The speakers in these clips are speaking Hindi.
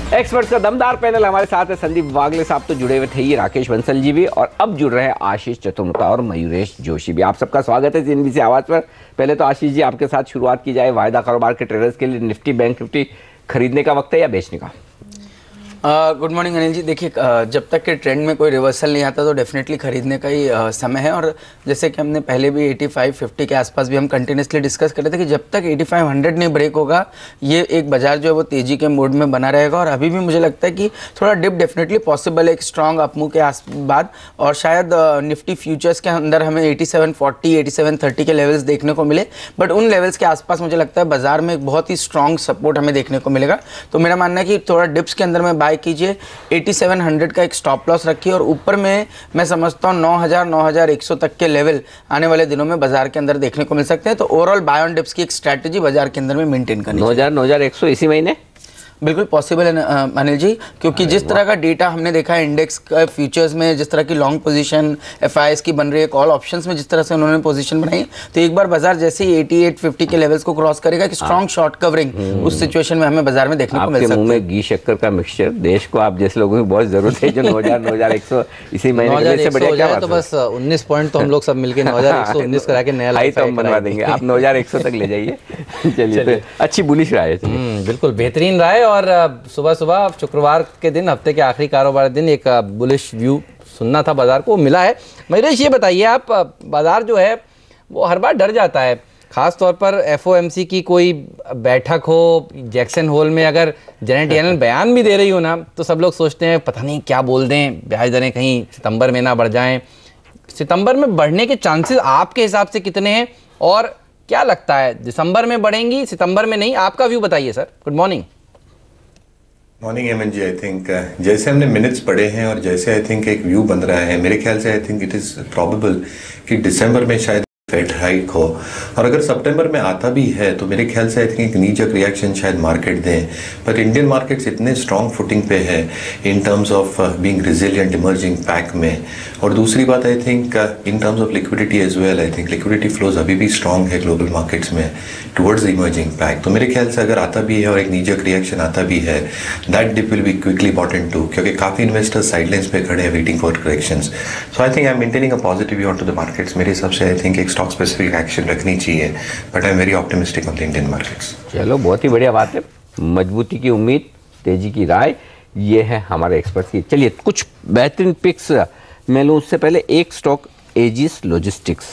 एक्सपर्ट्स का दमदार पैनल हमारे साथ है। संदीप वागले साहब तो जुड़े हुए थे ही, राकेश बंसल जी भी, और अब जुड़ रहे हैं आशीष चतुर्वेदी और मयूरेश जोशी भी। आप सबका स्वागत है CNBC आवाज पर। पहले तो आशीष जी आपके साथ शुरुआत की जाए। वायदा कारोबार के ट्रेडर्स के लिए निफ्टी बैंक निफ्टी खरीदने का वक्त है या बेचने का? Good morning Anil ji. देखिए, जब तक के ट्रेंड में कोई रिवर्सल नहीं आता तो डेफिनेटली खरीदने का ही समय है। और जैसे कि हमने पहले भी 85-50 के आसपास भी हम कंटिन्यूसली डिस्कस कर रहे थे कि जब तक 8500 नहीं ब्रेक होगा ये एक बाजार जो है वो तेजी के मोड में बना रहेगा। और अभी भी मुझे लगता है कि थोड़ा डिप डेफिनेटली पॉसिबल है एक स्ट्रॉन्ग अपमूव के बाद, और शायद निफ्टी फ्यूचर्स के अंदर हमें 8740 8730 के लेवल्स देखने को मिले। बट उन लेवल्स के आसपास मुझे लगता है बाजार में एक बहुत ही स्ट्रॉन्ग सपोर्ट हमें देखने को मिलेगा। तो मेरा मानना है कि थोड़ा डिप्स के अंदर में बाय कीजिए, 8700 का एक स्टॉप लॉस रखिए, और ऊपर में मैं समझता हूँ 9100 तक के लेवल आने वाले दिनों में बाजार के अंदर देखने को मिल सकते हैं। तो ओवरऑल बाय ऑन डिप्स की एक स्ट्रैटेजी बाजार के अंदर में मेंटेन करनी है। 9100 इसी महीने बिल्कुल पॉसिबल है अनिल जी, क्योंकि जिस तरह का डेटा हमने देखा है इंडेक्स का फ्यूचर्स में, जिस तरह की लॉन्ग पोजीशन FIs की बन रही है, कॉल ऑप्शंस में जिस तरह से उन्होंने पोजीशन बनाई, तो एक बार बाजार जैसे ही 8850 के लेवल्स को क्रॉस करेगा कि स्ट्रॉन्ग शॉर्ट कवरिंग उस सिचुएशन में हमें बाजार में देखने को मिल सकता है। मुंह में घी शक्कर का मिक्सचर, देश को आप जैसे लोगों की बहुत जरूरत है जो 9100 इसी महीने से बढ़िया क्या तो बस 19 पॉइंट तो हम लोग सब मिलकर 9119 करा के नया हाई तो हम बनवा देंगे। आप 9100 तक ले जाइए। चलिए, अच्छी बुलिश राय है। बिल्कुल बेहतरीन राय। और सुबह शुक्रवार के दिन, हफ्ते के आखिरी कारोबार दिन, एक बुलिश व्यू सुनना था बाजार को, मिला है। मयूरेश ये बताइए, आप बाजार जो है वो हर बार डर जाता है, खास तौर पर FOMC की कोई बैठक हो, जैक्सन होल में अगर जेनेट येलन बयान भी दे रही हो ना, तो सब लोग सोचते हैं पता नहीं क्या बोल दें, ब्याज दरें कहीं सितंबर में ना बढ़ जाएं। सितंबर में बढ़ने के चांसेस आपके हिसाब से कितने हैं, और क्या लगता है दिसंबर में बढ़ेंगी, सितंबर में नहीं? आपका व्यू बताइए sir. Good morning. Morning Hemant ji. I think जैसे हमने मिनट्स पढ़े हैं और जैसे आई थिंक एक व्यू बन रहा है, मेरे ख्याल से I think it is probable कि दिसंबर में शायद फेड हाइक हो, और अगर सितंबर में आता भी है तो मेरे ख्याल से आई थिंक एक नीजक रिएक्शन शायद मार्केट दें। पर इंडियन मार्केट्स इतने स्ट्रॉन्ग फुटिंग पे है in terms of being resilient emerging pack में। और दूसरी बात I think in terms of liquidity as well, I think liquidity flows अभी भी स्ट्रॉन्ग है ग्लोबल मार्केट्स में टुवर्ड्स द इमर्जिंग पैक। तो मेरे ख्याल से अगर आता भी है और एक नीजक रिएक्शन आता भी है, that dip will be quickly bought into, क्योंकि काफ़ी इन्वेस्टर्स साइडलाइंस पे खड़े हैं waiting for corrections. So I think I am maintaining a positive view on to the markets. मेरे हिसाब से आई थिंक एक स्टॉक स्पेसिफिक एक्शन रखनी चाहिए, but I am very optimistic on the Indian markets. चलो, बहुत ही बढ़िया बात है। मजबूती की उम्मीद, तेजी की राय, ये है हमारे एक्सपर्ट्स की। चलिए, कुछ बेहतरीन पिक्स मैं लूँ उससे पहले एक स्टॉक एजिस लॉजिस्टिक्स,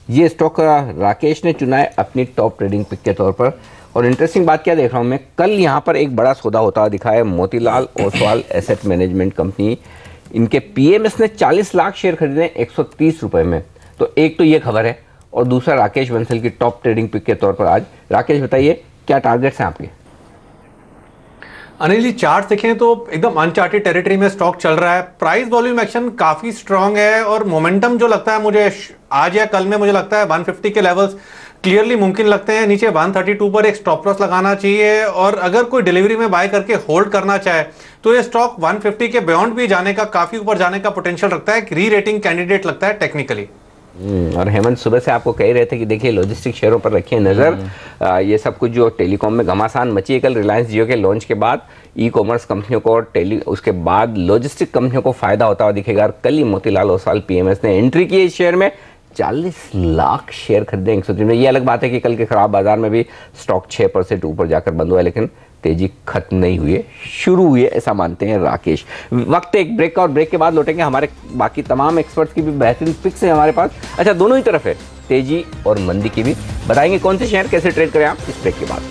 ये स्टॉक राकेश ने चुना है अपनी टॉप ट्रेडिंग पिक के तौर पर। और इंटरेस्टिंग बात क्या देख रहा हूँ मैं, कल यहाँ पर एक बड़ा सौदा होता हुआ दिखा है। Motilal Oswal asset management company, इनके PMS ने 40 लाख शेयर खरीदे 130 रुपये में। तो एक तो ये खबर है, और दूसरा राकेश बंसल की टॉप ट्रेडिंग पिक के तौर पर आज। राकेश बताइए क्या टारगेट्स हैं आपके? अनिल जी, चार्ट देखें तो एकदम अनचार्टेड टेरिटरी में स्टॉक चल रहा है। प्राइस वॉल्यूम एक्शन काफी स्ट्रांग है, और मोमेंटम जो लगता है मुझे आज या कल में, मुझे लगता है 150 के लेवल्स क्लियरली मुमकिन लगते हैं। नीचे 132 पर एक स्टॉप लॉस लगाना चाहिए, और अगर कोई डिलीवरी में बाय करके होल्ड करना चाहे तो ये स्टॉक 150 के बियॉन्ड भी जाने का, काफी ऊपर जाने का पोटेंशियल रखता है। री रेटिंग कैंडिडेट लगता है टेक्निकली। और हेमंत सुबह से आपको कह रहे थे कि देखिए लॉजिस्टिक शेयरों पर रखिए नज़र। ये सब कुछ जो टेलीकॉम में घमासान मची है कल रिलायंस जियो के लॉन्च के बाद, ई कॉमर्स कंपनियों को और उसके बाद लॉजिस्टिक कंपनियों को फायदा होता हुआ दिखेगा। कल ही मोतीलाल ओसवाल PMS ने एंट्री की इस शेयर में, 40 लाख शेयर खरीदे 130 में। ये अलग बात है कि कल के खराब बाजार में भी स्टॉक 6% ऊपर जाकर बंद हुआ, लेकिन तेजी खत्म नहीं हुई है, शुरू हुई है, ऐसा मानते हैं राकेश। वक्त एक ब्रेक का, और ब्रेक के बाद लौटेंगे। हमारे बाकी तमाम एक्सपर्ट्स की भी बेहतरीन पिक्स हैं हमारे पास। अच्छा, दोनों ही तरफ है, तेजी और मंदी की भी। बताएंगे कौन से शेयर कैसे ट्रेड करें आप इस ब्रेक के बाद।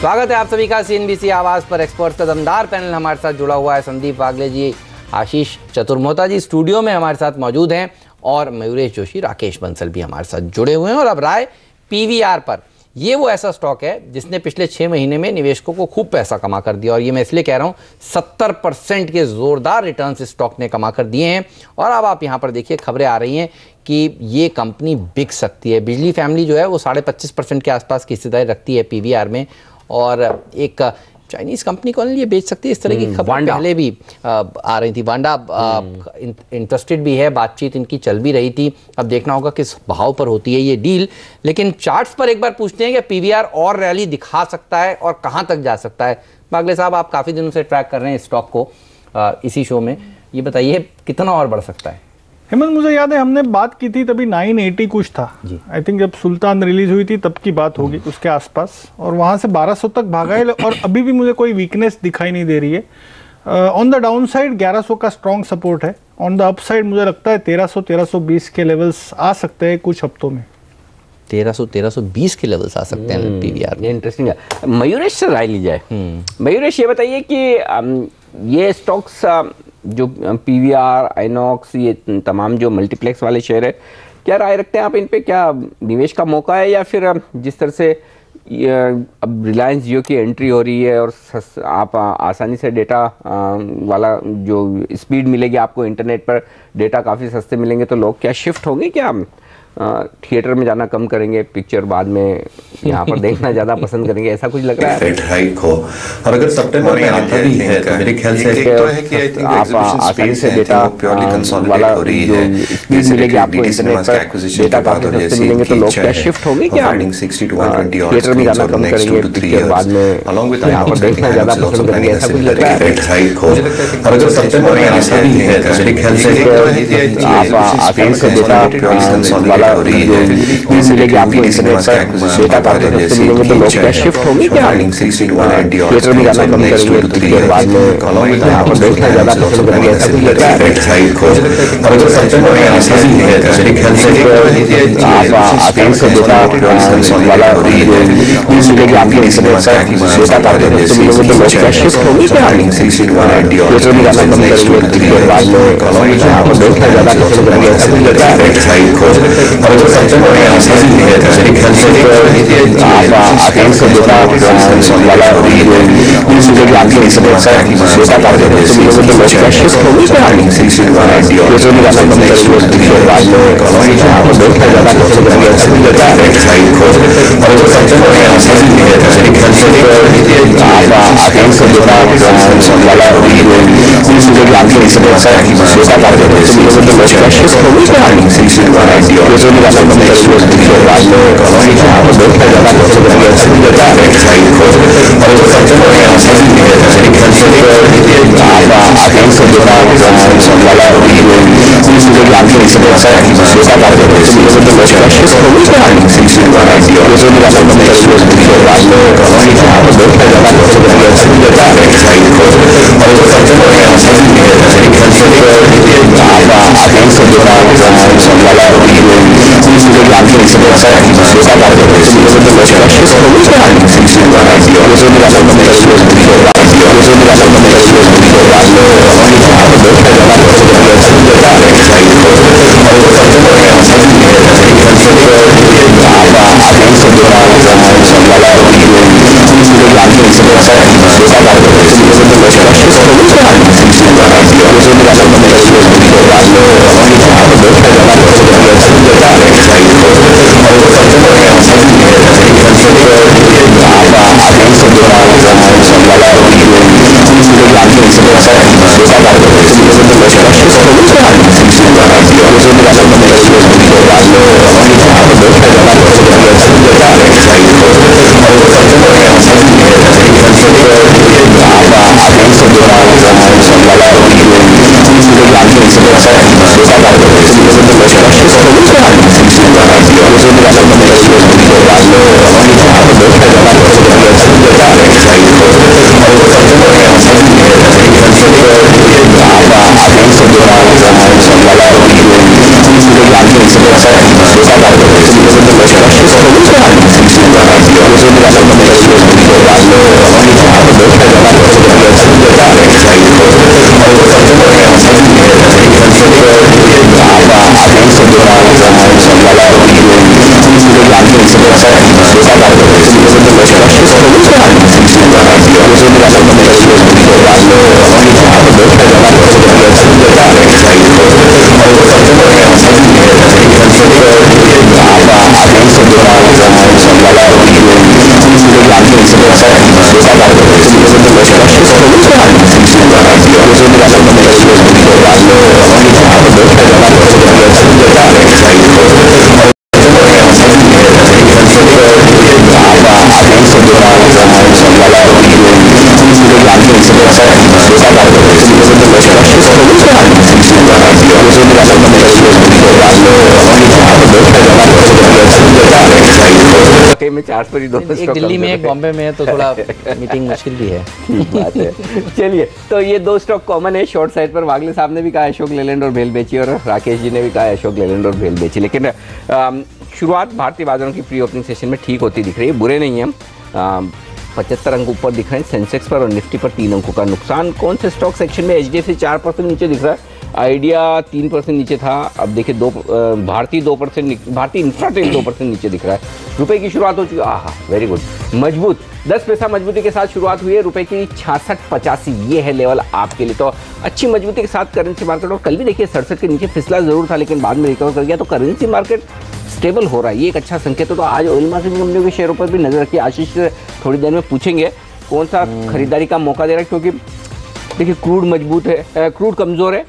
स्वागत है आप सभी का CNBC आवाज पर। एक्सपर्ट्स का दमदार पैनल हमारे साथ जुड़ा हुआ है। संदीप वागले जी, आशीष चतुर्वेदी जी स्टूडियो में हमारे साथ मौजूद हैं, और मयूरेश जोशी, राकेश बंसल भी हमारे साथ जुड़े हुए हैं। और अब राय PVR पर, ये वो ऐसा स्टॉक है जिसने पिछले 6 महीने में निवेशकों को खूब पैसा कमा कर दिया, और ये मैं इसलिए कह रहा हूँ 70% के जोरदार रिटर्न्स इस स्टॉक ने कमा कर दिए हैं। और अब आप यहाँ पर देखिए, खबरें आ रही हैं कि ये कंपनी बिक सकती है। बिजली फैमिली जो है वो 25.5% के आसपास की हिस्सेदारी रखती है PVR में, और एक चाइनीज कंपनी को ये बेच सकती है, इस तरह की खबर पहले भी आ रही थी। वांडा इंटरेस्टेड भी है, बातचीत इनकी चल भी रही थी। अब देखना होगा किस भाव पर होती है ये डील। लेकिन चार्ट्स पर एक बार पूछते हैं कि पीवीआर और रैली दिखा सकता है और कहां तक जा सकता है। बागले साहब, आप काफी दिनों से ट्रैक कर रहे हैं स्टॉक को इसी शो में, ये बताइए कितना और बढ़ सकता है? हेमंत, मुझे याद है हमने बात की थी तभी 980 कुछ था। आई थिंक जब सुल्तान रिलीज हुई थी तब की बात होगी, उसके आसपास, और वहां से 1200 तक भागा है और अभी भी मुझे कोई वीकनेस दिखाई नहीं दे रही है। ऑन द डाउन साइड 1100 का स्ट्रॉन्ग सपोर्ट है, ऑन द अप साइड मुझे लगता है 1300-1320 के लेवल्स आ सकते हैं कुछ हफ्तों में। 1300-1320 के लेवल्स आ सकते हैं पीवीआर। ये इंटरेस्टिंग है। मयूरेश से राय ली जाए। मयूरेश, ये बताइए कि ये स्टॉक्स जो पीवीआर, आइनॉक्स, ये तमाम जो मल्टीप्लेक्स वाले शेयर है, क्या राय रखते हैं आप इन पे? क्या निवेश का मौका है, या फिर जिस तरह से अब रिलायंस जियो की एंट्री हो रही है और आप आसानी से डेटा वाला जो स्पीड मिलेगी आपको, इंटरनेट पर डेटा काफ़ी सस्ते मिलेंगे, तो लोग क्या शिफ्ट होंगे, क्या थिएटर में जाना कम करेंगे, पिक्चर बाद में यहाँ पर देखना ज़्यादा पसंद करेंगे, ऐसा कुछ लग रहा है? रेट हाइक हो, और अगर सितंबर में आता भी है तो मेरे ख्याल से एक तो है कि आई थिंक एग्जीबिशन स्पेस है डेटा प्योरली कंसोलिडेट हो रही है। जैसे मिलेगी आपको इंटरनेट पर डेटा काफी सस्ते मिलेंगे, तो लोग क्या शिफ्ट होंगे, क्या थिएटर में जाना कम करेंगे, पिक्चर बाद में यहाँ पर देखना ज़्यादा पसंद करेंगे, ऐसा कुछ लग रहा है? रेट हाइक हो, और अगर सितंबर में आता भी है तो मेरे ख्याल से एक तो है कि आई थिंक आप आसानी से डेटा वाला हो रही है। मिलेगी आपको इंटरनेट पर डेटा काफी सस्ते मिलेंगे, तो लोग क्या शिफ्ट होंगे, क्या थिएटर में जाना कम करेंगे, पिक्चर बाद में यहाँ पर देखना ज़्यादा पसंद करेंगे, ऐसा कुछ लग रहा है? रेट हाइक हो, और अगर सितंबर में आता भी है तो मेरे ख्याल से आप आसानी से डेटा वाला मिलेगी आपको इंटरनेट पर डेटा काफी सस्ते मिलेंगे, तो लोग क्या शिफ्ट होंगे, क्या थिएटर में जाना कम करेंगे, पिक्चर बाद में यहाँ पर देखना ज़्यादा पसंद करेंगे, ऐसा कुछ लग रहा है? रेट हाइक हो, और अगर सितंबर में आता भी है तो मेरे ख्याल से आप आसानी से डेटा वाला मिलेगी आपको इंटरनेट पर डेटा काफी सस्ते मिलेंगे, तो लोग क्या शिफ्ट होंगे, क्या थिएटर में जाना कम करेंगे, पिक्चर बाद में यहाँ पर देखना ज़्यादा पसंद करेंगे, ऐसा कुछ लग रहा है? रेट हाइक हो, और अगर सितंबर में आता भी है तो मेरे ख्याल से आप आसानी से डेटा वाला मिलेगी आपको इंटरनेट पर डेटा काफी सस्ते मिलेंगे, तो लोग क्या शिफ्ट होंगे, क्या थिएटर में जाना कम करेंगे, पिक्चर बाद में यहाँ पर देखना ज़्यादा पसंद करेंगे, ऐसा कुछ लग रहा है? रेट हाइक हो, और अगर सितंबर में आता भी है तो मेरे ख्याल से आप आसानी से डेटा वाला मिलेगी आपको इंटरनेट पर डेटा काफी सस्ते मिलेंगे, तो लोग क्या शिफ्ट होंगे, क्या थिएटर में जाना कम करेंगे, पिक्चर बाद में यहाँ पर देखना ज़्यादा पसंद करेंगे, ऐसा कुछ लग रहा है? रेट हाइक हो, और अगर सितंबर में आता भी है तो मेरे ख्याल से आप आसानी से डेटा वाला मिलेगी आपको इंटरनेट पर डेटा काफी सस्ते मिलेंगे, तो लोग क्या शिफ्ट होंगे, क्या थिएटर में जाना कम करेंगे, पिक्चर बाद में यहाँ पर देखना ज़्यादा पसंद करेंगे, ऐसा कुछ लग रहा है? रेट हाइक हो, और अगर सितंबर में आता भी है तो मेरे ख्याल से आप आसानी से डेटा वाला मिलेगी आपको इंटरनेट पर डेटा काफी सस्ते मिलेंगे, तो लोग क्या शिफ्ट होंगे, क्या थिएटर में जाना कम करेंगे, पिक्चर बाद में यहाँ पर देखना ज़्यादा पसंद करेंगे, ऐसा कुछ लग रहा है? रेट हाइक हो, और अगर सितंबर में आता भी है तो मेरे ख्याल से आप आसानी से डेटा वाला मिलेगी आपको इंटरनेट पर डेटा काफी सस्ते मिलेंगे, तो लोग क्या शिफ्ट होंगे, क्या थिएटर में जाना कम करेंगे, पिक्चर बाद में यहाँ पर देखना ज़्यादा पसंद करेंगे, ऐसा कुछ लग रहा है? रेट हाइक हो, और अगर सितंबर में आता भी है तो मेरे ख्याल से आप आसानी से डेटा वाला मिलेगी आपको इंटरनेट पर डेटा काफी सस्ते मिलेंगे, तो लोग क्या शिफ्ट होंगे, क्या थिएटर में जाना कम करेंगे, पिक्चर बाद में यहाँ पर देखना ज़्यादा पसंद करेंगे, ऐसा कुछ लग रहा है? रेट हाइक हो, और अगर सितंबर में आता भी है तो मेरे ख्याल से आप आसानी से डेटा वाला मिलेगी आपको इंटरनेट पर डेटा काफी सस्ते मिलेंगे, तो लोग क्या शिफ्ट होंगे, क्या थिएटर में जाना कम करेंगे, पिक्चर बाद में यहाँ पर देखना ज़्यादा पसंद करेंगे, ऐसा कुछ लग रहा है? रेट हाइक हो, और अगर सितंबर में आता भी है तो मेरे ख्याल से आप आसानी से डेटा वाला मिलेगी आपको इंटरनेट पर डेटा काफी सस्ते मिलेंगे, तो लोग क्या शिफ्ट होंगे, क्या थिएटर में जाना कम करेंगे, पिक्चर बाद में यहाँ पर देखना ज़्यादा पसंद करेंगे, ऐसा कुछ लग रहा है? रेट हाइक हो, और अगर सितंबर में आता भी है तो मेरे ख्याल से आप आसानी से डेटा वाला वाकई में चार्ज पर ही दोनों एक stock दिल्ली में कमजोर एक है। बॉम्बे में है, तो थोड़ा मीटिंग मुश्किल भी है। ठीक बात है। चलिए, तो ये दो स्टॉक कॉमन है शॉर्ट साइड पर। वागले साहब ने भी कहा अशोक लेलैंड और भेल बेची, और राकेश जी ने भी कहा अशोक लेलैंड और भेल बेची। लेकिन शुरुआत भारतीय बाजारों की प्री ओपनिंग सेशन में ठीक होती दिख रही है, बुरे नहीं है। 75 अंक ऊपर दिख रहे हैं सेंसेक्स पर, और निफ्टी पर 3 अंकों का नुकसान। कौन से स्टॉक सेक्शन में एचडीएफसी 4% नीचे दिख रहा है, आइडिया 3% नीचे था, अब देखिए भारतीय 2%, भारतीय इंफ्राटेल 2% नीचे दिख रहा है। रुपए की शुरुआत हो चुकी है, आहा वेरी गुड, मजबूत 10 पैसा मजबूती के साथ शुरुआत हुई है रुपए की 66.85, ये है लेवल आपके लिए। तो अच्छी मजबूती के साथ करेंसी मार्केट, और कल भी देखिए 67 के नीचे फिसला जरूर था, लेकिन बाद में रिकवर कर गया। तो करेंसी मार्केट स्टेबल हो रहा है, ये एक अच्छा संकेत है। तो आज ऑयल मार्केटिंग कंपनियों के शेयरों पर भी नजर रखिए। आशीष से थोड़ी देर में पूछेंगे कौन सा खरीदारी का मौका दे रहा है, क्योंकि देखिए क्रूड मजबूत है, क्रूड कमजोर है,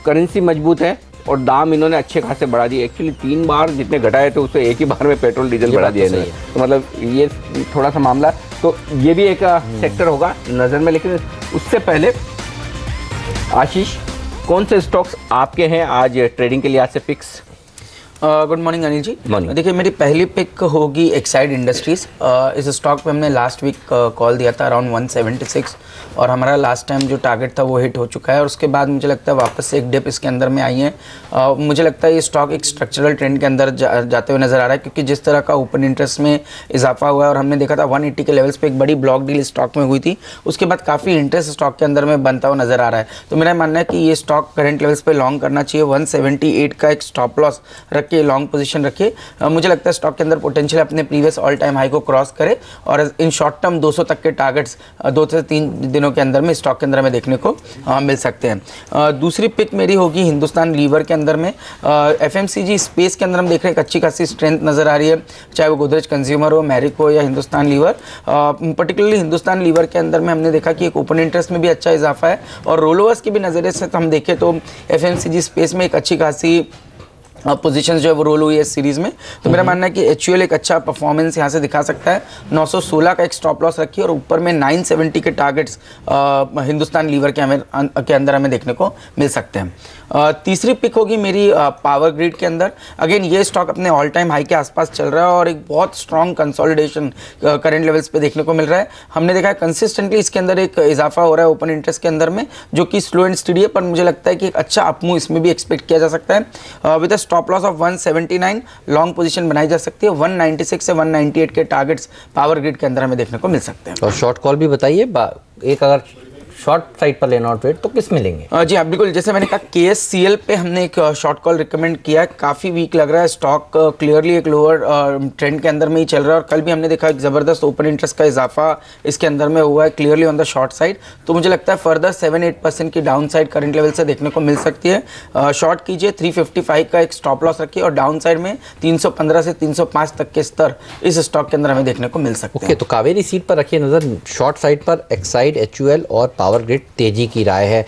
करेंसी मजबूत है, और दाम इन्होंने अच्छे खासे बढ़ा दिए। एक्चुअली 3 बार जितने घटाए थे उससे एक ही बार में पेट्रोल डीजल बढ़ा दिया इन्होंने, तो मतलब ये थोड़ा सा मामला, तो ये भी एक सेक्टर होगा नज़र में। लेकिन उससे पहले आशीष, कौन से स्टॉक्स आपके हैं आज ट्रेडिंग के लिए, आज से fix? Good morning Anil ji. देखिए, मेरी पहली पिक होगी एक्साइड इंडस्ट्रीज़। इस स्टॉक पे हमने लास्ट वीक कॉल दिया था अराउंड 176, और हमारा लास्ट टाइम जो टारगेट था वो हिट हो चुका है, और उसके बाद मुझे लगता है वापस से एक डिप इसके अंदर में आई है। मुझे लगता है ये स्टॉक एक स्ट्रक्चरल ट्रेंड के अंदर जाते हुए नजर आ रहा है, क्योंकि जिस तरह का ओपन इंटरेस्ट में इजाफा हुआ है, और हमने देखा था 180 के लेवल्स पे एक बड़ी ब्लॉक डील स्टॉक में हुई थी, उसके बाद काफ़ी इंटरेस्ट स्टॉक के अंदर में बनता हुआ नजर आ रहा है। तो मेरा मानना है कि ये स्टॉक करंट लेवल्स पे लॉन्ग करना चाहिए। 178 का एक स्टॉप लॉस रख के लॉन्ग पोजीशन रखिए। मुझे लगता है स्टॉक के अंदर पोटेंशियल अपने प्रीवियस ऑल टाइम हाई को क्रॉस करे, और इन शॉर्ट टर्म 200 तक के टारगेट्स 2 से 3 दिनों के अंदर में स्टॉक के अंदर हमें देखने को मिल सकते हैं। दूसरी पिक मेरी होगी हिंदुस्तान लीवर के अंदर में। एफएमसीजी स्पेस के अंदर हम देख रहे हैं एक अच्छी खासी स्ट्रेंथ नजर आ रही है, चाहे वो गोदरेज कंज्यूमर हो, मैरिको या Hindustan Lever. Particularly Hindustan Lever के अंदर में हमने देखा कि एक ओपन इंटरेस्ट में भी अच्छा इजाफा है, और रोलोवर्स की भी नज़रिए से हम देखें तो एफएमसीजी स्पेस में एक अच्छी खासी पोजीशंस जो है वो रोल हुई है इस सीरीज में। तो मेरा मानना है कि एचयूएल एक अच्छा परफॉर्मेंस यहाँ से दिखा सकता है। 916 का एक स्टॉप लॉस रखिए, और ऊपर में 970 के टारगेट्स हिंदुस्तान लीवर के अंदर हमें देखने को मिल सकते हैं। तीसरी पिक होगी मेरी पावर ग्रिड के अंदर। अगेन ये स्टॉक अपने ऑल टाइम हाई के आसपास चल रहा है, और एक बहुत स्ट्रॉन्ग कंसोलिडेशन करंट लेवल्स पे देखने को मिल रहा है। हमने देखा है कंसिस्टेंटली इसके अंदर एक इजाफा हो रहा है ओपन इंटरेस्ट के अंदर में, जो कि स्लो एंड स्टडी है, पर मुझे लगता है कि एक अच्छा अपमूव इसमें भी एक्सपेक्ट किया जा सकता है। With stop loss of 179 long position बनाई जा सकती है। 196 से 198 के टारगेट्स पावर ग्रिड के अंदर हमें देखने को मिल सकते हैं। और शॉर्ट कॉल भी बताइए, एक अगर शॉर्ट साइड पर लेना और ट्रेड तो किस में लेंगे? जी हाँ, बिल्कुल, जैसे मैंने कहा KSCL पे हमने एक शॉर्ट कॉल रिकमेंड किया है। काफ़ी वीक लग रहा है स्टॉक, क्लियरली एक लोअर ट्रेंड के अंदर में ही चल रहा है, और कल भी हमने देखा एक ज़बरदस्त ओपन इंटरेस्ट का इजाफा इसके अंदर में हुआ है clearly on the short side. तो मुझे लगता है फर्दर 7-8% की डाउन साइड करंट लेवल से देखने को मिल सकती है। शॉर्ट कीजिए, 355 का एक स्टॉप लॉस रखिए, और डाउन साइड में 315 से 305 तक के स्तर इस स्टॉक के अंदर हमें देखने को मिल सकते हैं। तो कावेरी सीट पर रखिए नज़र। शॉर्ट साइड पर एक्साइड, HUL और पावर ग्रिड तेजी की राय है।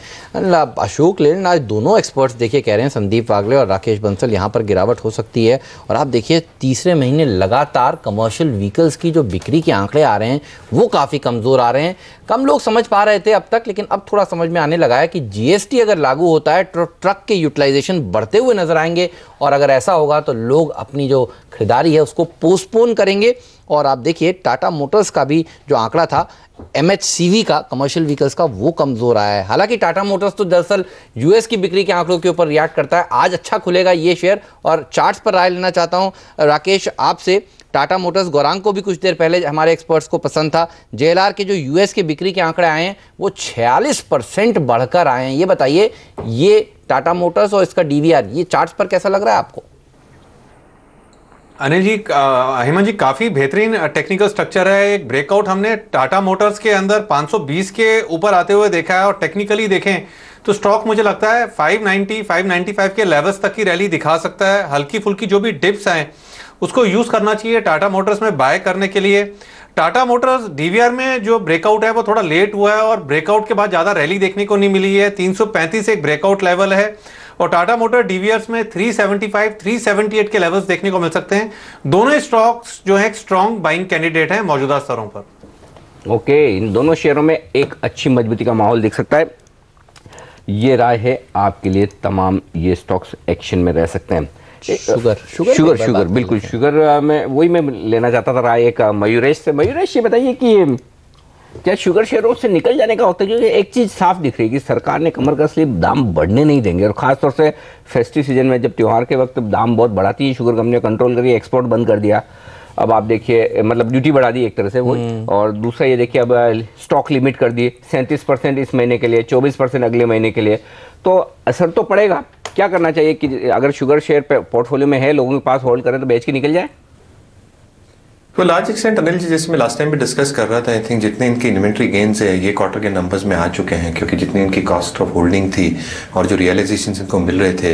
अशोक लेलैंड, आज दोनों एक्सपर्ट्स देखिए कह रहे हैं, संदीप वागले और राकेश बंसल, यहाँ पर गिरावट हो सकती है। और आप देखिए तीसरे महीने लगातार कमर्शियल व्हीकल्स की जो बिक्री के आंकड़े आ रहे हैं वो काफ़ी कमज़ोर आ रहे हैं। कम लोग समझ पा रहे थे अब तक, लेकिन अब थोड़ा समझ में आने लगा है कि GST अगर लागू होता है तो ट्रक के यूटिलाइजेशन बढ़ते हुए नजर आएंगे, और अगर ऐसा होगा तो लोग अपनी जो खरीदारी है उसको पोस्टपोन करेंगे। और आप देखिए टाटा मोटर्स का भी जो आंकड़ा था MHCV का, कमर्शियल व्हीकल्स का, वो कमज़ोर आया है। हालांकि टाटा मोटर्स तो दरअसल US की बिक्री के आंकड़ों के ऊपर रिएक्ट करता है। आज अच्छा खुलेगा ये शेयर, और चार्ट्स पर राय लेना चाहता हूं राकेश आपसे। टाटा मोटर्स, गौरांग को भी कुछ देर पहले हमारे एक्सपर्ट्स को पसंद था। JLR के जो US के बिक्री के आंकड़े आए हैं वो 46% बढ़कर आए हैं। ये बताइए, ये टाटा मोटर्स और इसका DVR ये चार्ट्स पर कैसा लग रहा है आपको? अनिल जी, हेमंत जी, काफी बेहतरीन टेक्निकल स्ट्रक्चर है। एक ब्रेकआउट हमने टाटा मोटर्स के अंदर 520 के ऊपर आते हुए देखा है, और टेक्निकली देखें तो स्टॉक मुझे लगता है 590, 595 के लेवल्स तक की रैली दिखा सकता है। हल्की फुल्की जो भी डिप्स हैं उसको यूज करना चाहिए टाटा मोटर्स में बाय करने के लिए। टाटा मोटर्स डीवीआर में जो ब्रेकआउट है वो थोड़ा लेट हुआ है और ब्रेकआउट के बाद ज्यादा रैली देखने को नहीं मिली है। 335 एक ब्रेकआउट लेवल है और टाटा मोटर डीवीआर्स में 375 378 के लेवल्स देखने को मिल सकते हैं। दोनों ही स्टॉक्स जो है स्ट्रॉन्ग बाइंग कैंडिडेट हैं मौजूदा स्तरों पर। ओके, इन दोनों शेयरों में एक अच्छी मजबूती का माहौल दिख सकता है। ये राय है आपके लिए, तमाम ये स्टॉक्स एक्शन में रह सकते हैं। शुगर बिल्कुल, शुगर में वही मैं लेना चाहता था राय एक मयूरेश से। मयूरेश ये बताइए कि क्या शुगर शेयरों से निकल जाने का वक्त है? क्योंकि एक चीज़ साफ दिख रही है कि सरकार ने कमर कस ली, दाम बढ़ने नहीं देंगे, और खासतौर से फेस्टिव सीजन में जब त्यौहार के वक्त दाम बहुत बढ़ाती है शुगर कंपनियां, कंट्रोल करिए, एक्सपोर्ट बंद कर दिया। अब आप देखिए, मतलब ड्यूटी बढ़ा दी एक तरह से वो, और दूसरा ये देखिए अब स्टॉक लिमिट कर दी 37% इस महीने के लिए, 24% अगले महीने के लिए, तो असर तो पड़ेगा। क्या करना चाहिए कि अगर शुगर शेयर पोर्टफोलियो में है, लोगों के पास होल्ड करें तो बेच के निकल जाए? तो लार्ज एक्सटेंट अनिल जी, जैसे मैं लास्ट टाइम भी डिस्कस कर रहा था, आई थिंक जितने इनकी इन्वेंट्री गेन्स है ये क्वार्टर के नंबर्स में आ चुके हैं, क्योंकि जितनी इनकी कॉस्ट ऑफ होल्डिंग थी और जो रियलाइजेशन इनको मिल रहे थे,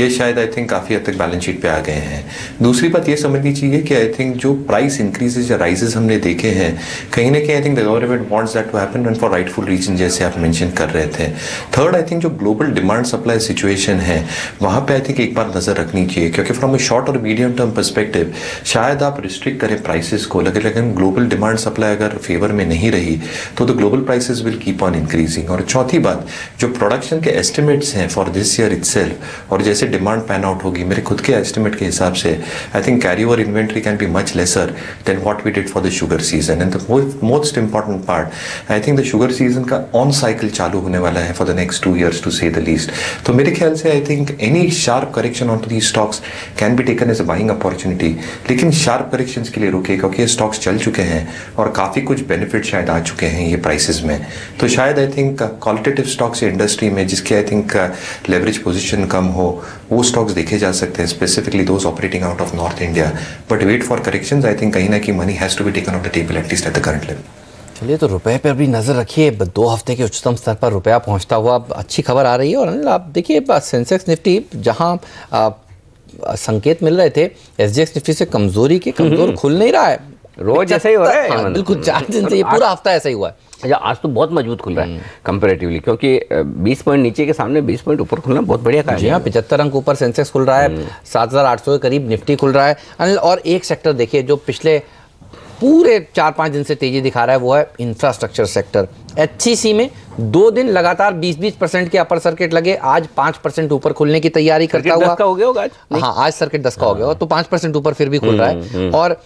ये शायद आई थिंक काफ़ी हद तक बैलेंस शीट पे आ गए हैं। दूसरी बात ये समझनी चाहिए कि आई थिंक जो प्राइस इंक्रीजेज या राइजेस हमने देखे हैं, कहीं ना कहीं I think the government wants that to happen and for rightful reason, जैसे आप मेंशन कर रहे थे। थर्ड, आई थिंक जो ग्लोबल डिमांड सप्लाई सिचुएशन है वहाँ पे आई थिंक एक बार नजर रखनी चाहिए, क्योंकि फ्रॉम अ शॉर्ट और मीडियम टर्म परस्पेक्टिव शायद आप रिस्ट्रिक्ट करें प्राइसेस को, लेकिन ग्लोबल डिमांड सप्लाई अगर फेवर में नहीं रही तो the global prices will keep on increasing. और चौथी बात, जो प्रोडक्शन के एस्टिमेट्स हैं फॉर दिस ईयर इटसेल्फ, और जैसे डिमांड पैन आउट होगी, मेरे खुद के एस्टिमेट के हिसाब से I think carry over inventory can be much lesser than what we did for the sugar season. And the most important part, I think the sugar season का ऑन साइकिल चालू होने वाला है for the next 2 years to say the least. तो मेरे ख्याल से I think any sharp correction on to the stocks can be taken as a buying opportunity, लेकिन शार्प करेक्शंस के लिए रुके, क्योंकि ये स्टॉक्स चल चुके हैं और काफी कुछ बेनिफिट शायद आ चुके हैं ये प्राइसेस में। तो शायद I think qualitative stocks industry में जिसके आई थिंक लेवरेज पोजीशन कम हो, वो स्टॉक्स देखे जा सकते हैं, specifically those operating out of north India. But wait for corrections, I think कहीं ना कहीं money has to be taken off the table at least at the current level. चलिए, तो रुपए पर भी नजर रखिए। 2 हफ्ते के उच्चतम स्तर पर रुपया पहुंचता हुआ अच्छी खबर आ रही है। और अनिल, आप देखिए सेंसेक्स निफ्टी जहां संकेत मिल रहे थे एसजीएक्स निफ्टी से कमजोरी के, कमजोर खुल नहीं रहा है, रोज ऐसा ही हो रहा है। हाँ, बिल्कुल 4 दिन से, ये पूरा हफ्ता ऐसा ही हुआ है। अच्छा, आज तो बहुत मजबूत खुल रहा है कंपैरेटिवली, क्योंकि 20 पॉइंट नीचे के सामने 20 पॉइंट ऊपर खुलना बहुत बढ़िया काम है। जी हाँ, 75 अंक ऊपर सेंसेक्स खुल रहा है, 7800 के करीब निफ्टी खुल रहा है अनिल। और एक सेक्टर देखिए जो पिछले पूरे 4-5 दिन से तेजी दिखा रहा है, वो है इंफ्रास्ट्रक्चर सेक्टर। एचसीसी में 2 दिन लगातार 20% के अपर सर्किट लगे, आज 5% ऊपर खुलने की तैयारी करता हुआ। 10 का हो गया होगा आज? हाँ, आज सर्किट 10 का हो गया, तो 5% ऊपर फिर भी खुल रहा है। और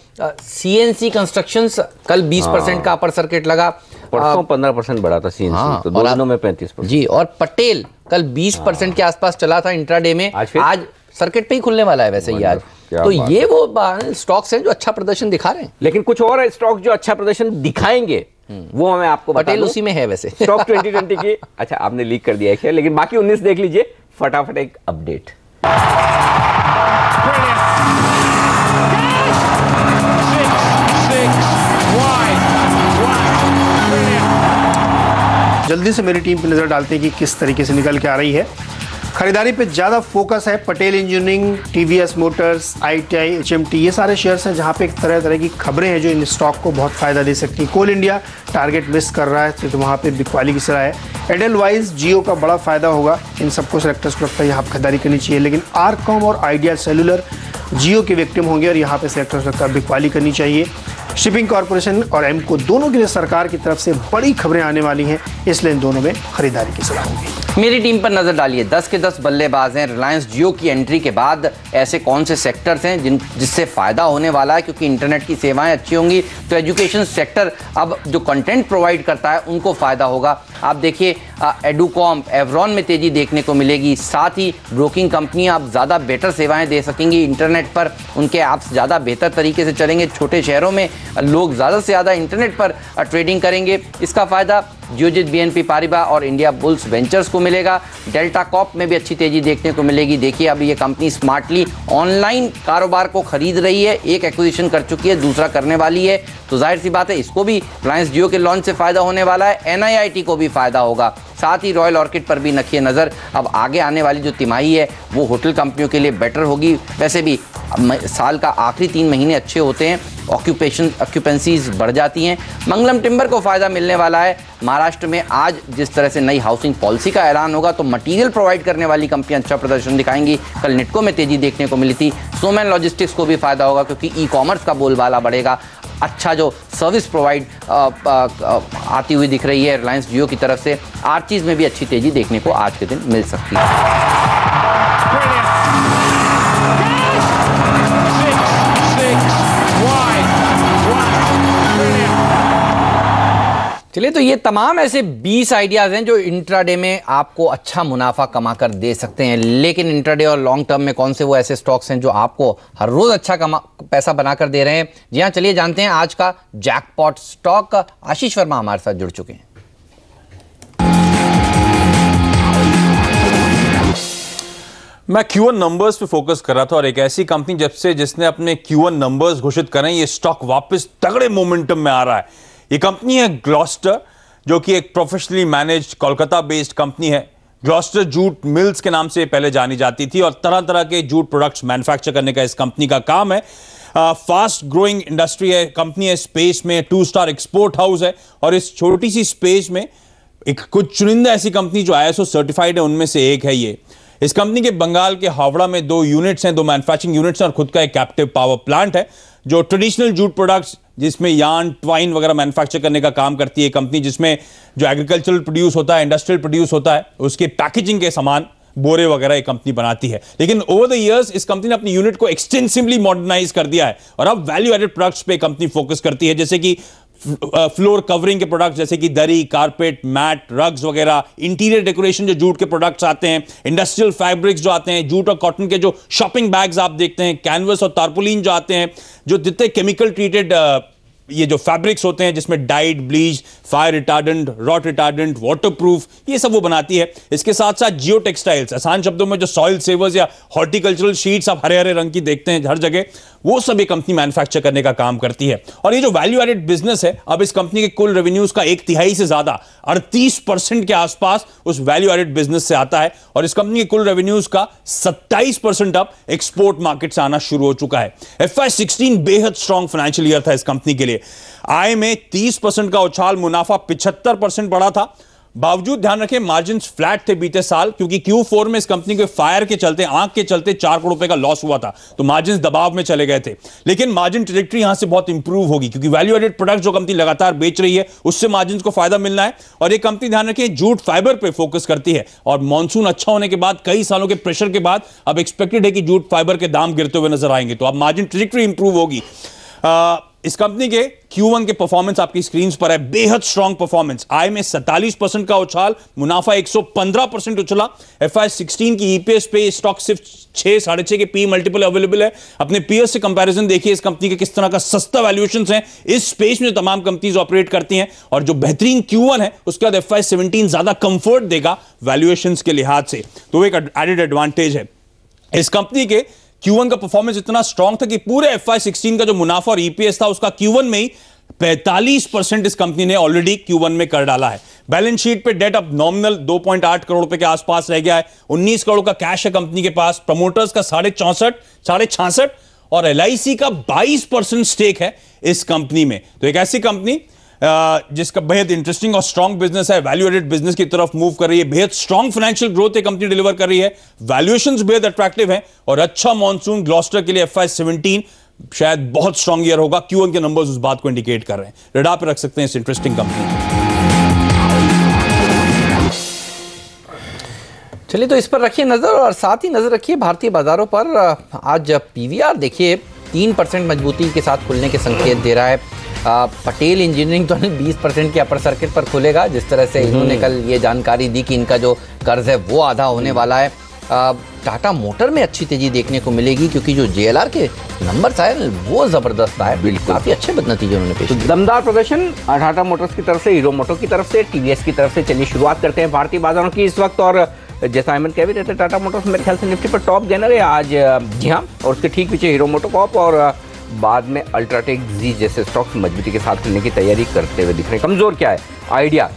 सीएनसी कंस्ट्रक्शंस कल 20% का अपर सर्किट लगा, परसों 15% बढ़ा था सीएनसी। हाँ, तो 2 दिनों में 35%। जी, और पटेल कल 20% के आसपास चला था इंट्राडे में, आज सर्किट पे ही खुलने वाला है वैसे ही आज। तो ये वो स्टॉक्स हैं जो अच्छा प्रदर्शन दिखा रहे हैं। लेकिन कुछ और स्टॉक जो अच्छा प्रदर्शन दिखाएंगे वो मैं आपको बता दूं। पटेल उसी में है वैसे। स्टॉक 2020 की, अच्छा आपने लीक कर दिया है, लेकिन बाकी 19 देख लीजिए फटाफट एक अपडेट। जल्दी से मेरी टीम पे नजर डालते हैं कि किस तरीके से निकल के आ रही है। खरीदारी पे ज़्यादा फोकस है। Patel engineering, TVS Motors, ITI, HMT, ये सारे शेयर्स हैं जहाँ पे एक तरह तरह की खबरें हैं जो इन स्टॉक को बहुत फ़ायदा दे सकती हैं। कोल इंडिया टारगेट मिस कर रहा है, तो वहाँ पे बिकवाली की सलाह है। एडल वाइज जियो का बड़ा फ़ायदा होगा, इन सबको सेलेक्टर्स को लगता है यहाँ पर खरीदारी करनी चाहिए। लेकिन आरकॉम और आइडिया सेलुलर जियो के विक्टिम होंगे और यहाँ पे सेलेक्टर्स को लगता है बिकवाली करनी चाहिए। शिपिंग कॉर्पोरेशन और एमको दोनों के लिए सरकार की तरफ से बड़ी खबरें आने वाली हैं, इसलिए इन दोनों में खरीदारी की सलाह होगी। मेरी टीम पर नजर डालिए। 10 के 10 बल्लेबाज हैं। रिलायंस जियो की एंट्री के बाद ऐसे कौन से सेक्टर्स हैं जिससे फायदा होने वाला है, क्योंकि इंटरनेट की सेवाएं अच्छी होंगी तो एजुकेशन सेक्टर अब जो कंटेंट प्रोवाइड करता है उनको फायदा होगा। आप देखिए एडुकॉम, एवरॉन में तेजी देखने को मिलेगी। साथ ही ब्रोकिंग कंपनियां अब ज़्यादा बेटर सेवाएं दे सकेंगी इंटरनेट पर, उनके ऐप्स ज़्यादा बेहतर तरीके से चलेंगे। छोटे शहरों में लोग ज़्यादा से ज़्यादा इंटरनेट पर ट्रेडिंग करेंगे। इसका फ़ायदा जियोजित, बीएनपी पारिबा और इंडिया बुल्स वेंचर्स को मिलेगा। डेल्टा कॉप में भी अच्छी तेजी देखने को मिलेगी। देखिए अब ये कंपनी स्मार्टली ऑनलाइन कारोबार को खरीद रही है, एक एक्विजिशन कर चुकी है, दूसरा करने वाली है। तो जाहिर सी बात है इसको भी रिलायंस जियो के लॉन्च से फायदा होने वाला है, NIIT को भी फायदा होगा। साथ ही रॉयल ऑर्किड पर भी रखिए नज़र। अब आगे आने वाली जो तिमाही है वो होटल कंपनियों के लिए बेटर होगी। वैसे भी साल का आखिरी 3 महीने अच्छे होते हैं, ऑक्यूपेंसीज बढ़ जाती हैं। मंगलम टिम्बर को फ़ायदा मिलने वाला है। महाराष्ट्र में आज जिस तरह से नई हाउसिंग पॉलिसी का ऐलान होगा तो मटेरियल प्रोवाइड करने वाली कंपनियां अच्छा प्रदर्शन दिखाएंगी। कल निटको में तेजी देखने को मिली थी। स्नोमैन लॉजिस्टिक्स को भी फायदा होगा क्योंकि ई-कॉमर्स का बोलबाला बढ़ेगा। अच्छा जो सर्विस प्रोवाइड आती हुई दिख रही है रिलायंस जियो की तरफ से। आर्चीज में भी अच्छी तेजी देखने को आज के दिन मिल सकती है। चलिए, तो ये तमाम ऐसे 20 आइडियाज़ हैं जो इंट्राडे में आपको अच्छा मुनाफा कमा कर दे सकते हैं। लेकिन इंट्राडे और लॉन्ग टर्म में कौन से वो ऐसे स्टॉक्स हैं जो आपको हर रोज़ अच्छा पैसा बनाकर दे रहे हैं? जी हाँ, चलिए जानते हैं आज का जैकपॉट स्टॉक। आशीष वर्मा हमारे साथ जुड़ चुके हैं। मैं Q1 नंबर्स पे फोकस कर रहा था और एक ऐसी कंपनी जिसने अपने Q1 नंबर्स घोषित करें, ये स्टॉक वापस तगड़े मोमेंटम में आ रहा है। ये कंपनी है ग्लॉस्टर, जो कि एक professionally managed Kolkata based company है। ग्लॉस्टर जूट मिल्स के नाम से पहले जानी जाती थी और तरह तरह के जूट प्रोडक्ट्स मैन्युफैक्चर करने का इस कंपनी का काम है। फास्ट ग्रोइंग इंडस्ट्री है, कंपनी है स्पेस में, 2 स्टार एक्सपोर्ट हाउस है और इस छोटी सी स्पेस में एक कुछ चुनिंदा ऐसी कंपनी जो ISO सर्टिफाइड है उनमें से एक है ये। इस कंपनी के बंगाल के हावड़ा में 2 यूनिट्स हैं, 2 मैन्युफैक्चरिंग यूनिट्स हैं और खुद का एक कैप्टिव पावर प्लांट है जो ट्रेडिशनल जूट प्रोडक्ट्स जिसमें यार्न, ट्वाइन वगैरह मैन्युफैक्चर करने का काम करती है कंपनी, जिसमें जो एग्रीकल्चरल प्रोड्यूस होता है, इंडस्ट्रियल प्रोड्यूस होता है, उसके पैकेजिंग के सामान, बोरे वगैरह ये कंपनी बनाती है। लेकिन ओवर द इयर्स इस कंपनी ने अपनी यूनिट को एक्सटेंसिवली मॉडर्नाइज कर दिया है और अब वैल्यू एडेड प्रोडक्ट्स पे कंपनी फोकस करती है, जैसे कि फ्लोर कवरिंग के प्रोडक्ट्स जैसे कि दरी, कारपेट, मैट, रग्स वगैरह, इंटीरियर डेकोरेशन जो जूट के प्रोडक्ट्स आते हैं, इंडस्ट्रियल फैब्रिक्स जो आते हैं, जूट और कॉटन के जो शॉपिंग बैग्स आप देखते हैं, कैनवस और तारपुलिन जो आते हैं, जो जितने केमिकल ट्रीटेड ये जो फैब्रिक्स होते हैं जिसमें dyed, bleach, fire retardant, rot retardant, waterproof, ये सब वो बनाती है। इसके साथ साथ जियो टेक्सटाइल्स, आसान शब्दों में जो सॉइल सेवर्स या हॉर्टिकल्चरल शीट्स आप हरे हरे रंग की देखते हैं हर जगह, वो सब ये कंपनी मैन्युफैक्चर करने का काम करती है। और ये जो वैल्यू एडेड बिजनेस है, अब इस कंपनी के कुल रेवेन्यूज का 1/3 से ज्यादा 38% के आसपास उस वैल्यू एडेड बिजनेस से आता है और इस कंपनी के कुल रेवेन्यूज का 27% अब एक्सपोर्ट मार्केट से आना शुरू हो चुका है। FY16 बेहद स्ट्रॉन्ग फाइनेंशियल ईयर था इस कंपनी के लिए। आय में 30% का उछाल, मुनाफा 75% बढ़ा था। बावजूद ध्यान रखें मार्जिन्स फ्लैट थे बीते साल, क्योंकि Q4 में इस कंपनी के फायर के चलते, आंख के चलते 4 करोड़ रुपए का लॉस हुआ था, तो मार्जिन्स दबाव में चले गए थे। लेकिन मार्जिन ट्रैजेक्टरी यहां से बहुत इंप्रूव होगी क्योंकि वैल्यू एडेड प्रोडक्ट जो कंपनी लगातार बेच रही है उससे मार्जिन्स को फायदा मिलना है। और ये कंपनी ध्यान रखें जूट फाइबर पे फोकस करती है और मॉनसून अच्छा होने के बाद, कई सालों के प्रेशर के बाद अब एक्सपेक्टेड है कि जूट फाइबर के दाम गिरते हुए नजर आएंगे, तो अब मार्जिन ट्रैजेक्टरी इंप्रूव होगी। इस कंपनी के Q1 के परफॉर्मेंस आपकी स्क्रीन पर है, बेहद स्ट्रॉन्ग परफॉर्मेंस। आय में 47% का उछाल, मुनाफा 115% उछला। FY16 की EPS पे स्टॉक सिर्फ 6-6.5 के पी मल्टीपल अवेलेबल है। अपने पीएस से कंपैरिजन देखिए इस कंपनी के किस तरह का सस्ता वैल्यूएशन है इस स्पेस में जो तमाम कंपनीज ऑपरेट करती हैं। और जो बेहतरीन Q1 है उसके बाद FY17 ज्यादा कंफर्ट देगा वैल्यूएशन के लिहाज से, तो एक एडेड एडवांटेज है। इस कंपनी के Q1 का परफॉर्मेंस इतना स्ट्रांग था कि पूरे FY16 का जो मुनाफा और EPS था उसका Q1 में ही 45% इस कंपनी ने ऑलरेडी Q1 में कर डाला है। बैलेंस शीट पे डेट अब नॉमिनल 2.8 करोड़ रुपए के आसपास रह गया है। 19 करोड़ का कैश है कंपनी के पास। प्रमोटर्स का 66.5 और LIC का 22% स्टेक है इस कंपनी में। तो एक ऐसी कंपनी जिसका बेहद इंटरेस्टिंग और स्ट्रॉन्ग बिजनेस है, वैल्यू एडेड बिजनेस की तरफ मूव कर रही है, बेहद स्ट्रॉन्ग फाइनेंशियल ग्रोथ ये कंपनी डिलीवर कर रही है, वैल्यूएशंस बेहद अट्रैक्टिव है और अच्छा मॉनसून ग्लॉस्टर के लिए FY17 शायद बहुत स्ट्रॉन्ग ईयर होगा। Q1 के नंबर्स उस बात को इंडिकेट कर रहे हैं। रेडा पे रख सकते हैं इस इंटरेस्टिंग कंपनी। चलिए, तो इस पर रखिए नजर और साथ ही नजर रखिए भारतीय बाजारों पर। आज PVR देखिए 3% मजबूती के साथ खुलने के संकेत दे रहा है। पटेल इंजीनियरिंग तो 20% के अपर सर्किट पर खुलेगा, जिस तरह से इन्होंने कल ये जानकारी दी कि इनका जो कर्ज है वो आधा होने वाला है। टाटा मोटर में अच्छी तेजी देखने को मिलेगी क्योंकि जो JLR के नंबर्स आए वो जबरदस्त आए, बिल्कुल काफी अच्छे नतीजे उन्होंने पेश किए। दमदार प्रदर्शन टाटा मोटर्स की तरफ से, हीरो मोटो की तरफ से, TVS की तरफ से। चलिए शुरुआत करते हैं भारतीय बाजारों की इस वक्त। और जैसा अहमद कह भी रहते टाटा मोटर्स मेरे ख्याल से निफ्टी पर टॉप गेनर है आज। जी हाँ, और उसके ठीक पीछे हीरो मोटोकॉर्प और बाद में अल्ट्राटेक, जी जैसे स्टॉक्स मजबूती के साथ खुलने की तैयारी करते हुए दिख रहे हैं। कमजोर क्या है? आइडिया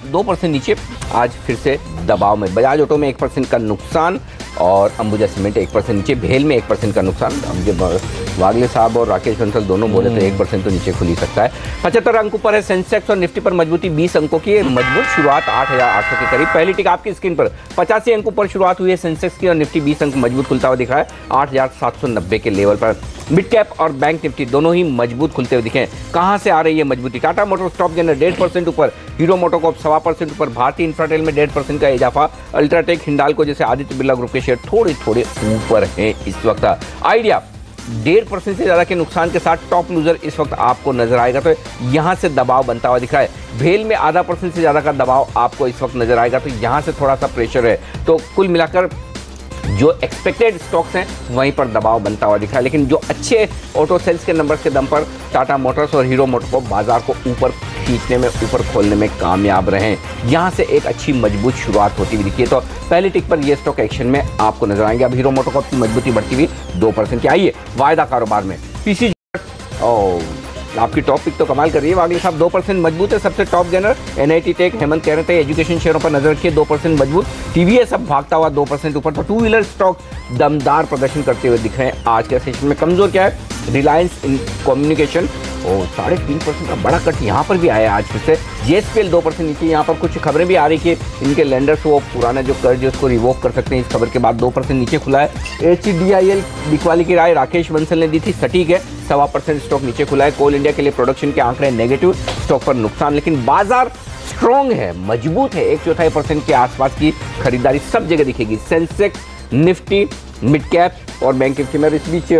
2% नीचे, आज फिर से दबाव में। बजाज ऑटो में 1% का नुकसान और अंबुजा सीमेंट 1% नीचे, भेल में 1% का नुकसान। अब जब वागले साहब और राकेश बंसल दोनों बोले तो 1% तो नीचे खुल ही सकता है। 75 अंकों पर है सेंसेक्स और निफ्टी पर मजबूती 20 अंकों की मजबूत शुरुआत 8,800 के करीब। पहली टिक आपकी स्क्रीन पर 85 अंकों पर शुरुआत हुई है सेंसेक्स की और निफ्टी 20 अंक मजबूत खुलता हुआ दिखा है 8,790 के लेवल पर। मिड कैप और बैंक निफ्टी दोनों ही मजबूत खुलते हुए दिखे। कहां से आ रही है मजबूती? टाटा मोटर्स टॉप गेनर 1.5% ऊपर, हीरो मोटोकॉर्प 1.25% ऊपर, भारतीय इंफ्राटेल में 1.5% का इजाफा, अल्ट्राटेक, हिंडाल्को जैसे आदित्य बिरला ग्रुप के शेयर थोड़े थोड़े ऊपर हैं इस वक्त। आइडिया 1.5% से ज्यादा के नुकसान के साथ टॉप लूजर इस वक्त आपको नजर आएगा, तो यहां से दबाव बनता हुआ दिख रहा है। भेल में 0.5% से ज्यादा का दबाव आपको इस वक्त नजर आएगा, तो यहां से थोड़ा सा प्रेशर है। तो कुल मिलाकर जो एक्सपेक्टेड स्टॉक्स हैं वहीं पर दबाव बनता हुआ दिख रहा है, लेकिन जो अच्छे ऑटो सेल्स के नंबर्स के दम पर टाटा मोटर्स और हीरो मोटोकॉर्प बाजार को ऊपर खींचने में, ऊपर खोलने में कामयाब रहे हैं। यहां से एक अच्छी मजबूत शुरुआत होती हुई दिखी है, तो पहली टिक पर ये स्टॉक एक्शन में आपको नजर आएंगे। अब हीरो मोटोकॉर्प की मजबूती बढ़ती हुई 2% की। आइए वायदा कारोबार में पीसी आपकी टॉप पिक तो कमाल कर रही है वागले साहब, 2% मजबूत है। सबसे top gainer NIT tech, Hemant कह रहे थे एजुकेशन शेयरों पर नजर रखिए, 2% मजबूत। टीवीएस अब भागता हुआ 2% ऊपर, तो टू व्हीलर स्टॉक दमदार प्रदर्शन करते हुए दिख रहे हैं आज के सेशन में। कमजोर क्या है? रिलायंस इन कम्युनिकेशन 3.5% का बड़ा कट यहाँ पर भी आया आज फिर से। जेएसपीएल 2% नीचे। यहाँ पर कुछ खबरें भी आ रही कि इनके लेंडर्स वो पुराना जो कर्ज है उसको रिवोक कर सकते हैं। इस खबर के बाद 2% नीचे खुला है। HDIL बिकवाली की राय राकेश बंसल ने दी थी, सटीक है, 1.25% स्टॉक नीचे खुला है। कोल इंडिया के लिए प्रोडक्शन के आंकड़े नेगेटिव, स्टॉक पर नुकसान, लेकिन बाजार स्ट्रॉन्ग है, मजबूत है। 1/4% के आसपास की खरीदारी सब जगह दिखेगी। सेंसेक्स, निफ्टी, मिड कैप और बैंक निफ्टी में इस बीच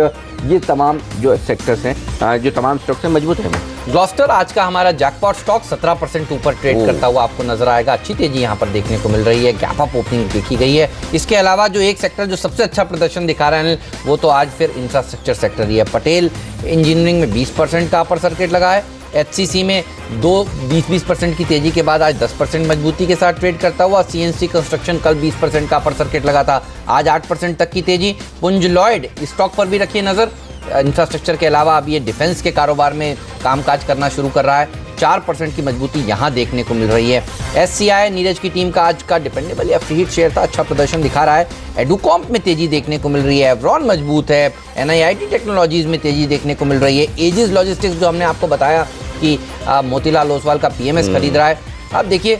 ये तमाम जो सेक्टर्स हैं, जो तमाम स्टॉक्स हैं, मजबूत है। ग्लॉस्टर आज का हमारा जैकपॉट स्टॉक 17% ऊपर ट्रेड करता हुआ आपको नजर आएगा। अच्छी तेजी यहाँ पर देखने को मिल रही है, गैप अप ओपनिंग देखी गई है। इसके अलावा जो एक सेक्टर जो सबसे अच्छा प्रदर्शन दिखा रहा है वो तो आज फिर इंफ्रास्ट्रक्चर सेक्टर ही है। पटेल इंजीनियरिंग में 20% का अपर सर्किट लगा है। HCC में 20% की तेजी के बाद आज 10% मजबूती के साथ ट्रेड करता हुआ। CNC कंस्ट्रक्शन कल 20% का अपर सर्किट लगा था, आज 8% तक की तेजी। पुंज लॉयड स्टॉक पर भी रखिए नजर। इंफ्रास्ट्रक्चर के अलावा अब ये डिफेंस के कारोबार में कामकाज करना शुरू कर रहा है, 4% की मजबूती यहाँ देखने को मिल रही है। SCI नीरज की टीम का आज का डिपेंडेबल या फ्री हिट शेयर था, अच्छा प्रदर्शन दिखा रहा है। एडुकॉम्प में तेजी देखने को मिल रही है। एवरॉन मजबूत है। NIIT टेक्नोलॉजीज में तेजी देखने को मिल रही है। एजिस लॉजिस्टिक्स जो हमने आपको बताया कि मोतीलाल ओसवाल का PMS खरीद रहा है, आप देखिए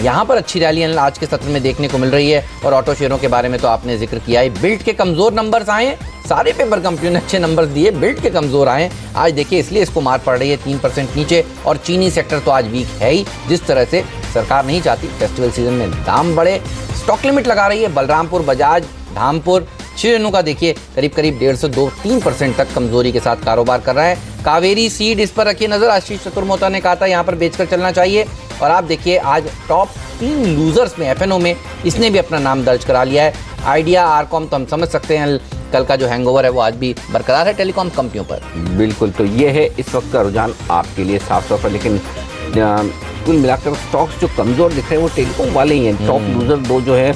यहाँ पर अच्छी रैली आज के सत्र में देखने को मिल रही है। और ऑटो शेयरों के बारे में तो आपने जिक्र किया है। बिल्ट के कमजोर नंबर्स आए, सारे पेपर कंपनियों ने अच्छे नंबर्स दिए, बिल्ट के कमजोर आए आज, देखिए इसलिए इसको मार पड़ रही है 3% नीचे। और चीनी सेक्टर तो आज वीक है ही, जिस तरह से सरकार नहीं चाहती फेस्टिवल सीजन में दाम बढ़े, स्टॉक लिमिट लगा रही है। बलरामपुर, बजाज, धामपुर, श्री रेणु देखिए करीब 1.5 से 2-3% तक कमजोरी के साथ कारोबार कर रहा है। कावेरी सीड इस पर रखिए नजर। आशीष चतुर्मोता ने कहा था यहाँ पर बेचकर चलना चाहिए, और आप देखिए आज टॉप 3 लूजर्स में FNO में इसने भी अपना नाम दर्ज करा लिया है। आइडिया, आरकॉम तो हम समझ सकते हैं कल का जो हैंगओवर है वो आज भी बरकरार है टेलीकॉम कंपनियों पर। बिल्कुल, तो ये है इस वक्त का रुझान आपके लिए साफ तौर पर। लेकिन कुल मिलाकर स्टॉक्स जो कमजोर दिख रहे हैं वो टेलीकॉम वाले ही हैं। टॉप लूजर 2 जो है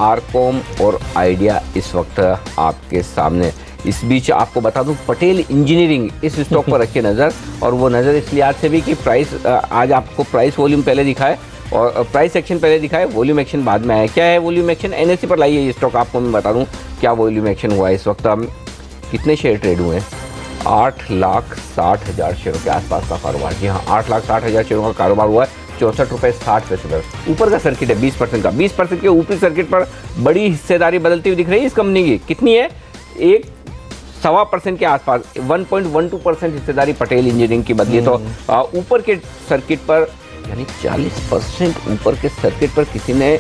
आरकॉम और आइडिया इस वक्त आपके सामने। इस बीच आपको बता दूं पटेल इंजीनियरिंग इस स्टॉक पर रखिए नज़र, और वो नज़र इस लिहाज से भी कि प्राइस आज आपको प्राइस वॉल्यूम पहले दिखाए और प्राइस एक्शन पहले दिखाए, वॉल्यूम एक्शन बाद में आया। क्या है वॉल्यूम एक्शन? NSE पर लाइए ये स्टॉक, आपको मैं बता दूं क्या वॉल्यूम एक्शन हुआ है इस वक्त। कितने शेयर ट्रेड हुए हैं? 8,60,000 शेयरों के आसपास का कारोबार। जी हाँ, 8,60,000 शेयरों का कारोबार हुआ है, 64.60 रुपये पर। ऊपर का सर्किट है 20% का। 20% के ऊपरी सर्किट पर बड़ी हिस्सेदारी बदलती हुई दिख रही है इस कंपनी की। कितनी है? 1.25% के आसपास, 1.12% हिस्सेदारी पटेल इंजीनियरिंग की बदली। तो ऊपर के सर्किट पर यानी 40% ऊपर के सर्किट पर किसी ने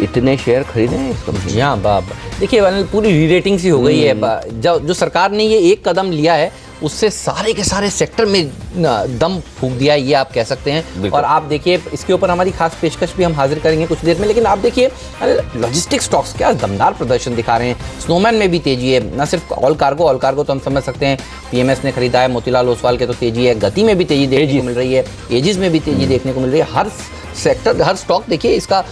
इतने शेयर खरीदे हैं इस कंपनी। हाँ बाब, देखिए पूरी री-रेटिंग सी हो गई है। जो सरकार ने ये एक कदम लिया है उससे सारे के सारे सेक्टर में दम फूंक दिया है, ये आप कह सकते हैं। और आप देखिए इसके ऊपर हमारी खास पेशकश भी हम हाजिर करेंगे कुछ देर में। लेकिन आप देखिए लॉजिस्टिक स्टॉक्स क्या दमदार प्रदर्शन दिखा रहे हैं। स्नोमैन में भी तेजी है, न सिर्फ ऑल कार्गो तो हम समझ सकते हैं PMS ने खरीदा है। मोतीलाल ओसवाल के तो तेजी है। गति में भी तेजी देखने को मिल रही है। एजिस में भी तेजी देखने को मिल रही है। हर सेक्टर, हर स्टॉक देखिए इसका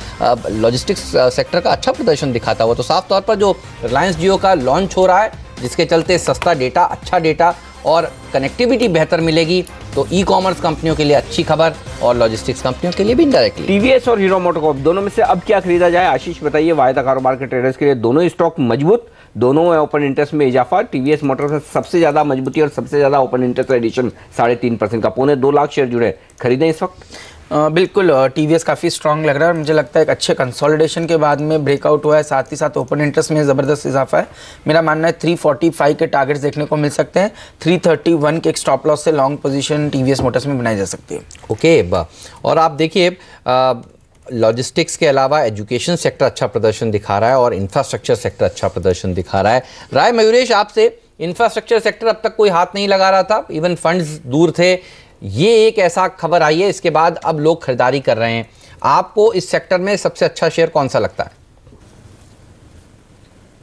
लॉजिस्टिक्स सेक्टर का अच्छा प्रदर्शन दिखाता हुआ। तो साफ तौर पर जो रिलायंस जियो का लॉन्च हो रहा है जिसके चलते सस्ता डेटा, अच्छा डेटा और कनेक्टिविटी बेहतर मिलेगी। तो ई कॉमर्स कंपनियों के लिए अच्छी खबर और लॉजिस्टिक्स कंपनियों के लिए भी इनडायरेक्टली। टीवीएस और हीरो मोटोकॉर्प दोनों में से अब क्या खरीदा जाए, आशीष बताइए। वायदा कारोबार के ट्रेडर्स के लिए दोनों स्टॉक मजबूत, दोनों में ओपन इंटरेस्ट में इजाफा। टीवीएस मोटर्स में सबसे ज्यादा मजबूती और सबसे ज्यादा ओपन इंटरेस्ट एडिशन 3.5% का, 2.25 लाख शेयर जुड़े। खरीदें इस वक्त? बिल्कुल, टीवीएस काफ़ी स्ट्रांग लग रहा है और मुझे लगता है एक अच्छे कंसोलिडेशन के बाद में ब्रेकआउट हुआ है, साथ ही साथ ओपन इंटरेस्ट में ज़बरदस्त इजाफा है। मेरा मानना है 345 के टारगेट्स देखने को मिल सकते हैं। 331 के एक स्टॉप लॉस से लॉन्ग पोजीशन टीवीएस मोटर्स में बनाई जा सकती है। ओके, और आप देखिए लॉजिस्टिक्स के अलावा एजुकेशन सेक्टर अच्छा प्रदर्शन दिखा रहा है और इंफ्रास्ट्रक्चर सेक्टर अच्छा प्रदर्शन दिखा रहा है। राय मयूरेश, आपसे इंफ्रास्ट्रक्चर सेक्टर अब तक कोई हाथ नहीं लगा रहा था, इवन फंड्स दूर थे, ये एक ऐसा खबर आई है, इसके बाद अब लोग खरीदारी कर रहे हैं। आपको इस सेक्टर में सबसे अच्छा शेयर कौन सा लगता है?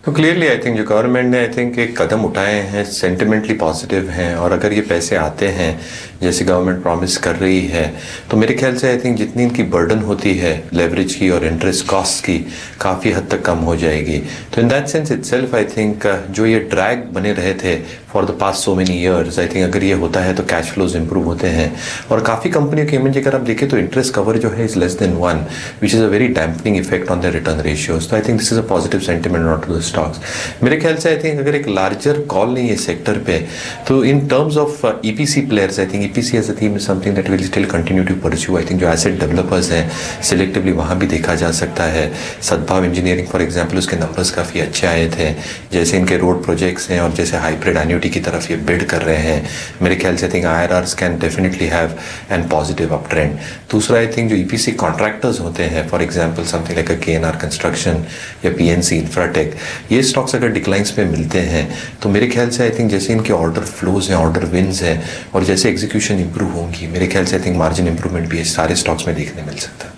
तो क्लियरली आई थिंक जो गवर्नमेंट ने आई थिंक एक कदम उठाए हैं, सेंटिमेंटली पॉजिटिव हैं, और अगर ये पैसे आते हैं जैसे गवर्नमेंट प्रॉमिस कर रही है, तो मेरे ख्याल से आई थिंक जितनी इनकी बर्डन होती है लेवरेज की और इंटरेस्ट कॉस्ट की, काफ़ी हद तक कम हो जाएगी। तो in that sense itself I think जो ये ड्रैग बने रहे थे for the past so many years, I think अगर ये होता है तो कैश फ्लोज इंप्रूव होते हैं। और काफ़ी कंपनियों के अगर आप देखें तो इंटरेस्ट कवर जो है is less than 1, which is a very dampening effect on the return ratios. तो I think this is a positive sentiment not to the stocks. मेरे ख्याल से आई थिंक अगर एक लार्जर कॉल नहीं है सेक्टर पे, तो in terms of EPC players, I think EPC as a theme is something that will still continue to pursue. I think जो एसेट डेवलपर्स हैं सिलेक्टिवली वहाँ भी देखा जा सकता है। सद्भाव इंजीनियरिंग फॉर एग्जाम्पल, उसके नंबर्स काफ़ी अच्छे आए थे, जैसे इनके रोड प्रोजेक्ट्स हैं और जैसे हाइब्रिड एन्युटी की तरफ ये बिड कर रहे हैं। मेरे ख्याल से I think IRRs can definitely have an positive up trend. दूसरा आई थिंक जो ईपीसी कॉन्ट्रैक्टर्स होते हैं, for example something like a KNR construction या PNC इंफ्राटेक, ये स्टॉक्स अगर डिक्लाइंस में मिलते हैं तो मेरे ख्याल से आई थिंक जैसे इनके ऑर्डर फ्लोज हैं, ऑर्डर विन्स हैं, और जैसे एग्जीक्यूशन इंप्रूव होंगी, मेरे ख्याल से आई थिंक मार्जिन इंप्रूवमेंट भी सारे स्टॉक्स में देखने मिल सकता है।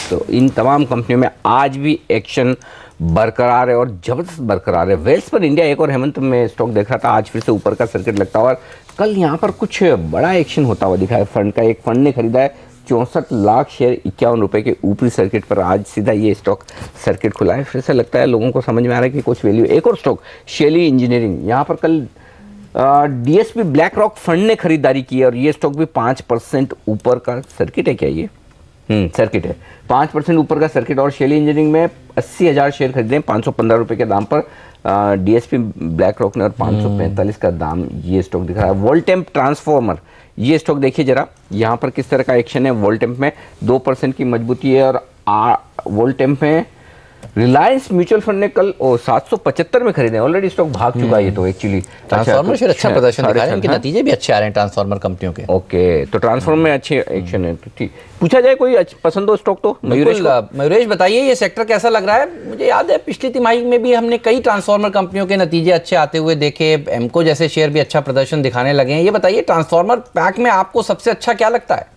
तो इन तमाम कंपनियों में आज भी एक्शन बरकरार है और जबरदस्त बरकरार है। वेल्स पर इंडिया एक और हेमंत में स्टॉक देख रहा था, आज फिर से ऊपर का सर्किट लगता हुआ, और कल यहाँ पर कुछ बड़ा एक्शन होता हुआ दिखा है। फंड का एक फंड ने खरीदा है 64 लाख शेयर 51 रुपये के ऊपरी सर्किट पर। आज सीधा ये स्टॉक सर्किट खुला है, फिर से लगता है लोगों को समझ में आ रहा है कि कुछ वैल्यू। एक और स्टॉक शेली इंजीनियरिंग, यहाँ पर कल DSP ब्लैक रॉक फंड ने खरीदारी की है और ये स्टॉक भी 5% ऊपर का सर्किट है। क्या ये सर्किट है 5% ऊपर का सर्किट, और शेली इंजीनियरिंग में 80,000 शेयर खरीदे 515 रुपये के दाम पर DSP ब्लैक रॉक ने, और 545 का दाम ये स्टॉक दिखा रहा है। वोल्टेम्प ट्रांसफॉर्मर, ये स्टॉक देखिए जरा, यहाँ पर किस तरह का एक्शन है। वोल्टेम्प में 2% की मजबूती है, और वोल्टेम्प में रिलायंस म्यूचुअल फंड ने कल 775 में खरीदे, ऑलरेडी स्टॉक भाग चुका है ये तो एक्चुअली। ट्रांसफॉर्मर शेयर अच्छा प्रदर्शन दिखा रहे हैं, इनके नतीजे भी अच्छे आ रहे हैं ट्रांसफॉर्मर कंपनियों के। ओके, तो ट्रांसफॉर्मर में अच्छे एक्शन है, तो ठीक। पूछा जाए कोई पसंद हो स्टॉक तो मयूरेश बताइए, ये सेक्टर कैसा लग रहा है? मुझे याद है पिछली तिमाही में भी हमने कई ट्रांसफॉर्मर कंपनियों के नतीजे अच्छे आते हुए देखे, एमको जैसे शेयर भी अच्छा प्रदर्शन दिखाने लगे हैं। ये बताइए ट्रांसफॉर्मर पैक में आपको सबसे अच्छा क्या लगता है?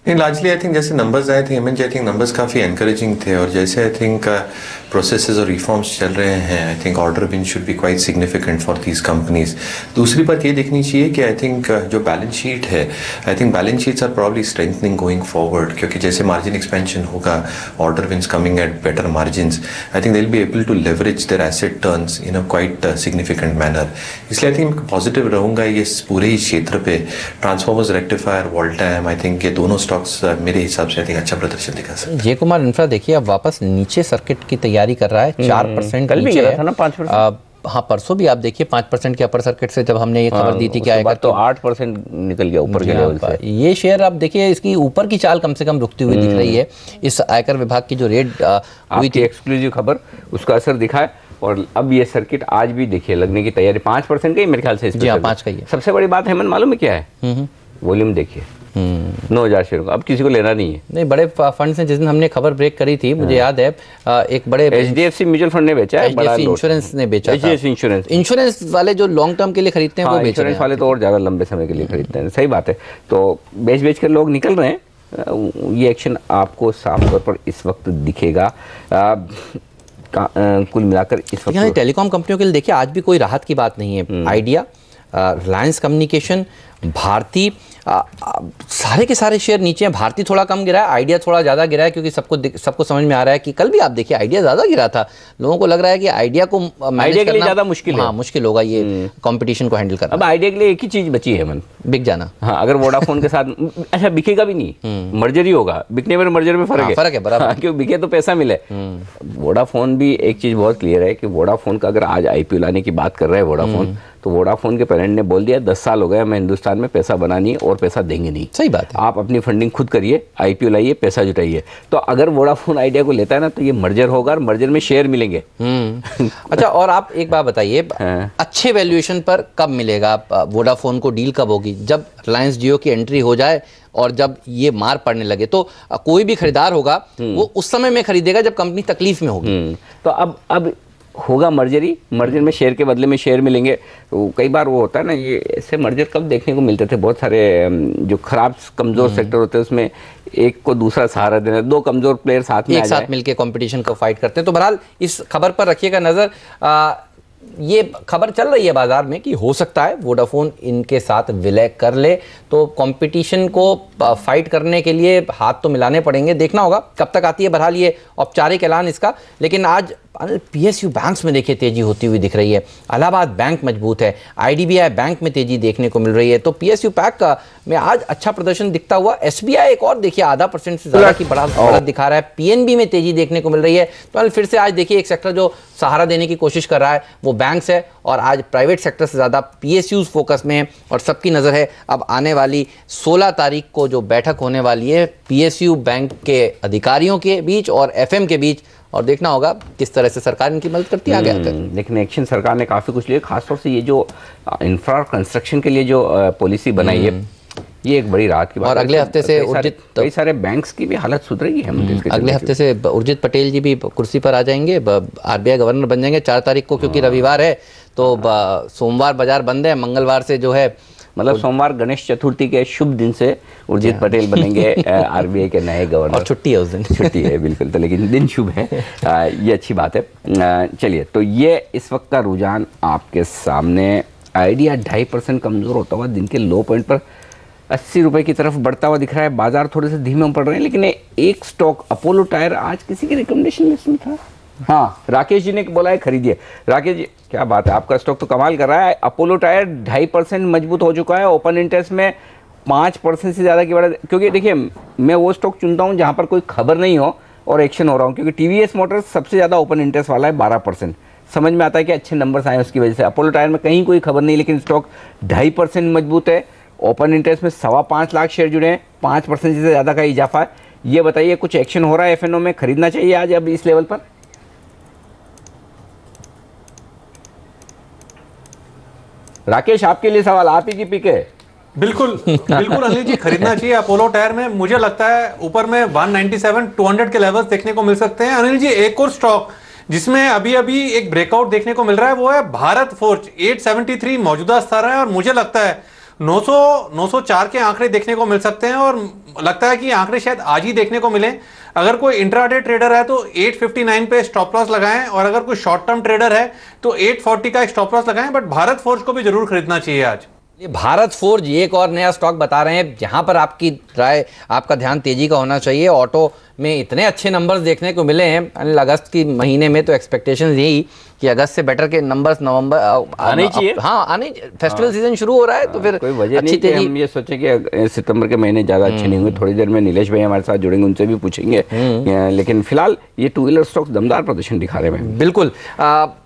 लार्जली आई थिंक जैसे नंबर्स आए थे आई थिंक नंबर्स काफ़ी एनकरेजिंग थे, और जैसे आई थिंक प्रोसेसेस और रिफॉर्म्स चल रहे हैं, I think order win should be quite significant for these companies. दूसरी बात ये देखनी चाहिए कि आई थिंक जो बैलेंस शीट है, I think balance sheets are probably strengthening going forward, क्योंकि जैसे मार्जिन एक्सपेंशन होगा, order wins coming at better margins, I think they will be able to leverage their asset turns in a quite significant manner. इसलिए आई थिंक पॉजिटिव रहूँगा ये पूरे ही क्षेत्र पे। ट्रांसफॉर्मर्स, रेक्टिफायर, वोल्टैम, आई थिंक ये दोनों स्टॉक्स मेरे हिसाब से आई थिंक अच्छा प्रदर्शन दिखा सकते हैं। जय कुमार इंफ्रा देखिए अब वापस नीचे सर्किट की तैयारी कर रहा है, 4% कल भी गया था ना 5%। हाँ, परसों भी आप देखिए 5% के अपर सर्किट से जब हमने ये खबर दी थी कि आएगा, तो 8% निकल गया ऊपर के लेवल से। ये शेयर आप देखिए इसकी ऊपर की चाल कम से कम रुकती हुई दिख रही है। इस आयकर विभाग की जो रेड हुई थी, एक्सक्लूसिव खबर, उसका असर दिखा है, और अब ये सर्किट आज भी देखिए लगने की तैयारी। 5% का ही मेरे ख्याल से। जी हाँ, 5 का ही है। सबसे बड़ी बात हेमंत मालूम है क्या है? वॉल्यूम देखिए 9,000 शेयर का, अब किसी को लेना नहीं है। नहीं, बड़े फंड्स हैं, जिस दिन हमने खबर ब्रेक करी थी मुझे याद है एक बड़े HDFC म्यूचुअल फंड ने बेचा है, HDFC इंश्योरेंस ने बेचा। HDFC इंश्योरेंस वाले जो लॉन्ग टर्म के लिए खरीदते हैं वो बेच रहे हैं। इंश्योरेंस वाले तो और ज़्यादा लंबे समय के लिए खरीदते हैं, सही बात है। तो बेच कर लोग निकल रहे हैं। ये एक्शन आपको साफ तौर पर इस वक्त दिखेगा। कुल मिलाकर इस वक्त टेलीकॉम कंपनियों के लिए देखिए आज भी कोई राहत की बात नहीं है। आइडिया, रिलायंस कम्युनिकेशन, भारती, सारे के सारे शेयर नीचे हैं। भारती थोड़ा कम गिरा है, आइडिया थोड़ा ज़्यादा गिरा है, क्योंकि सबको समझ में आ रहा है कि कल भी आप देखिए आइडिया ज़्यादा गिरा था। लोगों को लग रहा है कि आइडिया को आइडिया के लिए ज़्यादा मुश्किल है। हाँ, मुश्किल होगा ये कंपटीशन को हैंडल करना। अब आइडिया के लिए एक ही चीज़ बची है, मन बिक जाना। हाँ, अगर वोडाफोन के साथ अच्छा बिकेगा भी नहीं, मर्जर ही होगा। बिकने में मर्जर में फर्क है बराबर, क्योंकि बिके तो पैसा मिले। वोडाफोन भी एक चीज़ बहुत क्लियर है कि वोडाफोन का अगर आज आईपीओ लाने की बात कर रहे हैं वोडाफोन, तो वोडाफोन के पेरेंट ने बोल दिया 10 साल हो गए हमें हिंदुस्तान में पैसा बनानी और पैसा देंगे नहीं। सही बात है, आप अपनी फंडिंग खुद करिए, आईपीओ लाइए, पैसा जुटाइए। तो अगर वोडाफोन आइडिया को लेता है ना, तो ये मर्जर होगा और मर्जर में शेयर मिलेंगे। अच्छा, और आप एक बात बताइए, अच्छे वैल्यूएशन पर कब मिलेगा वोडाफोन को? डील कब होगी? जब रिलायंस जियो की एंट्री हो जाए और जब ये मार पड़ने लगे, तो कोई भी खरीदार होगा वो उस समय में खरीदेगा जब कंपनी तकलीफ में होगी। तो अब होगा मर्जर ही, मर्जर में शेयर के बदले में शेयर मिलेंगे। तो कई बार वो होता है ना, ये ऐसे मर्जर कब देखने को मिलते थे, बहुत सारे जो खराब कमजोर सेक्टर होते हैं उसमें एक को दूसरा सहारा देना, दो कमजोर प्लेयर साथ में एक साथ मिलकर कंपटीशन को फाइट करते हैं। तो बहरहाल इस खबर पर रखिएगा नजर। ये खबर चल रही है बाजार में कि हो सकता है वोडाफोन इनके साथ विलय कर ले, तो कंपटीशन को फाइट करने के लिए हाथ तो मिलाने पड़ेंगे। देखना होगा कब तक आती है बहरहाल ये औपचारिक ऐलान इसका। लेकिन आज पीएसयू बैंक्स में देखिए तेजी होती हुई दिख रही है। इलाहाबाद बैंक मजबूत है, आईडीबीआई बैंक में तेजी देखने को मिल रही है। तो पीएसयू बैंक में आज अच्छा प्रदर्शन दिखता हुआ। एसबीआई एक और देखिए 0.5% से ज्यादा की बढ़त दिखा रहा है। पीएनबी में तेजी देखने को मिल रही है। तो फिर से आज देखिए एक सेक्टर जो सहारा देने की कोशिश कर रहा है वो बैंक्स है, और आज प्राइवेट सेक्टर से ज्यादा पीएसयूज फोकस में है। और सबकी नजर है अब आने वाली 16 तारीख को जो बैठक होने वाली है पीएसयू बैंक के अधिकारियों के बीच और एफएम के बीच, और देखना होगा किस तरह से सरकार इनकी मदद करती है आगे आकर। लेकिन एक्शन सरकार ने काफ़ी कुछ लिया, खासतौर से ये जो इंफ्रा कंस्ट्रक्शन के लिए जो पॉलिसी बनाई है, ये एक बड़ी राहत की बात है। और अगले हफ्ते से कई सारे बैंक्स की भी हालत सुधरेगी है। अगले हफ्ते से उर्जित पटेल जी भी कुर्सी पर आ जाएंगे, आरबीआई गवर्नर बन जाएंगे 4 तारीख को, क्योंकि रविवार है तो सोमवार बाजार बंद है, मंगलवार से जो है मतलब सोमवार गणेश चतुर्थी के शुभ दिन से उर्जित पटेल बनेंगे आरबीआई के नए गवर्नर। और छुट्टी है उस दिन। छुट्टी है बिल्कुल, तो लेकिन दिन शुभ है, ये अच्छी बात है। चलिए, तो ये इस वक्त का रुझान आपके सामने। आइडिया 2.5% कमजोर होता हुआ दिन के लो पॉइंट पर 80 रुपए की तरफ बढ़ता हुआ दिख रहा है। बाजार थोड़े से धीमे पड़ रहे हैं, लेकिन एक स्टॉक अपोलो टायर आज किसी की रिकमेंडेशन में सुन था। हाँ, राकेश जी ने बोला है खरीदिए। राकेश जी क्या बात है, आपका स्टॉक तो कमाल कर रहा है। अपोलो टायर 2.5% मजबूत हो चुका है। ओपन इंटरेस्ट में 5% से ज़्यादा की बढ़त, क्योंकि देखिए मैं वो स्टॉक चुनता हूँ जहाँ पर कोई खबर नहीं हो और एक्शन हो रहा हूँ, क्योंकि टीवीएस मोटर्स सबसे ज़्यादा ओपन इंटरेस्ट वाला है 12%। समझ में आता है कि अच्छे नंबर्स आए उसकी वजह से। अपोलो टायर में कहीं कोई खबर नहीं, लेकिन स्टॉक 2.5% मजबूत है। ओपन इंटरेस्ट में 5.25 लाख शेयर जुड़े हैं, 5% से ज़्यादा का इजाफा है। ये बताइए कुछ एक्शन हो रहा है एफएनओ में, खरीदना चाहिए आज अब इस लेवल पर? राकेश आपके लिए सवाल, आप ही की पिक है। बिल्कुल बिल्कुल अनिल जी, खरीदना चाहिए अपोलो टायर में। मुझे लगता है ऊपर में 197 200 के लेवल्स देखने को मिल सकते हैं। अनिल जी, एक और स्टॉक जिसमें अभी अभी एक ब्रेकआउट देखने को मिल रहा है वो है भारत फोर्ज। 873 मौजूदा स्तर है और मुझे लगता है 904 के आंकड़े देखने को मिल सकते हैं, और लगता है कि आंकड़े शायद आज ही देखने को मिले। अगर कोई इंट्राडे ट्रेडर है तो 859 पे स्टॉप लॉस लगाएं, और अगर कोई शॉर्ट टर्म ट्रेडर है तो 840 का एक स्टॉप लॉस लगाएं। बट भारत फोर्ज को भी जरूर खरीदना चाहिए आज। ये भारत फोर्ज एक और नया स्टॉक बता रहे हैं जहां पर आपकी राय, आपका ध्यान तेजी का होना चाहिए। ऑटो में इतने अच्छे नंबर्स देखने को मिले हैं अगस्त की महीने में, तो एक्सपेक्टेशंस यही कि अगस्त से बेटर के नंबर्स नवंबर आने चाहिए। हाँ, आने, फेस्टिवल सीजन शुरू हो रहा है, तो फिर कोई वजह नहीं कि हम ये सोचे कि सितंबर के महीने ज़्यादा अच्छे नहीं होंगे। थोड़ी देर में नीलेश भाई हमारे साथ जुड़ेंगे, उनसे भी पूछेंगे। लेकिन फिलहाल ये टू व्हीलर स्टॉक्स दमदार प्रदर्शन दिखा रहे हैं। बिल्कुल।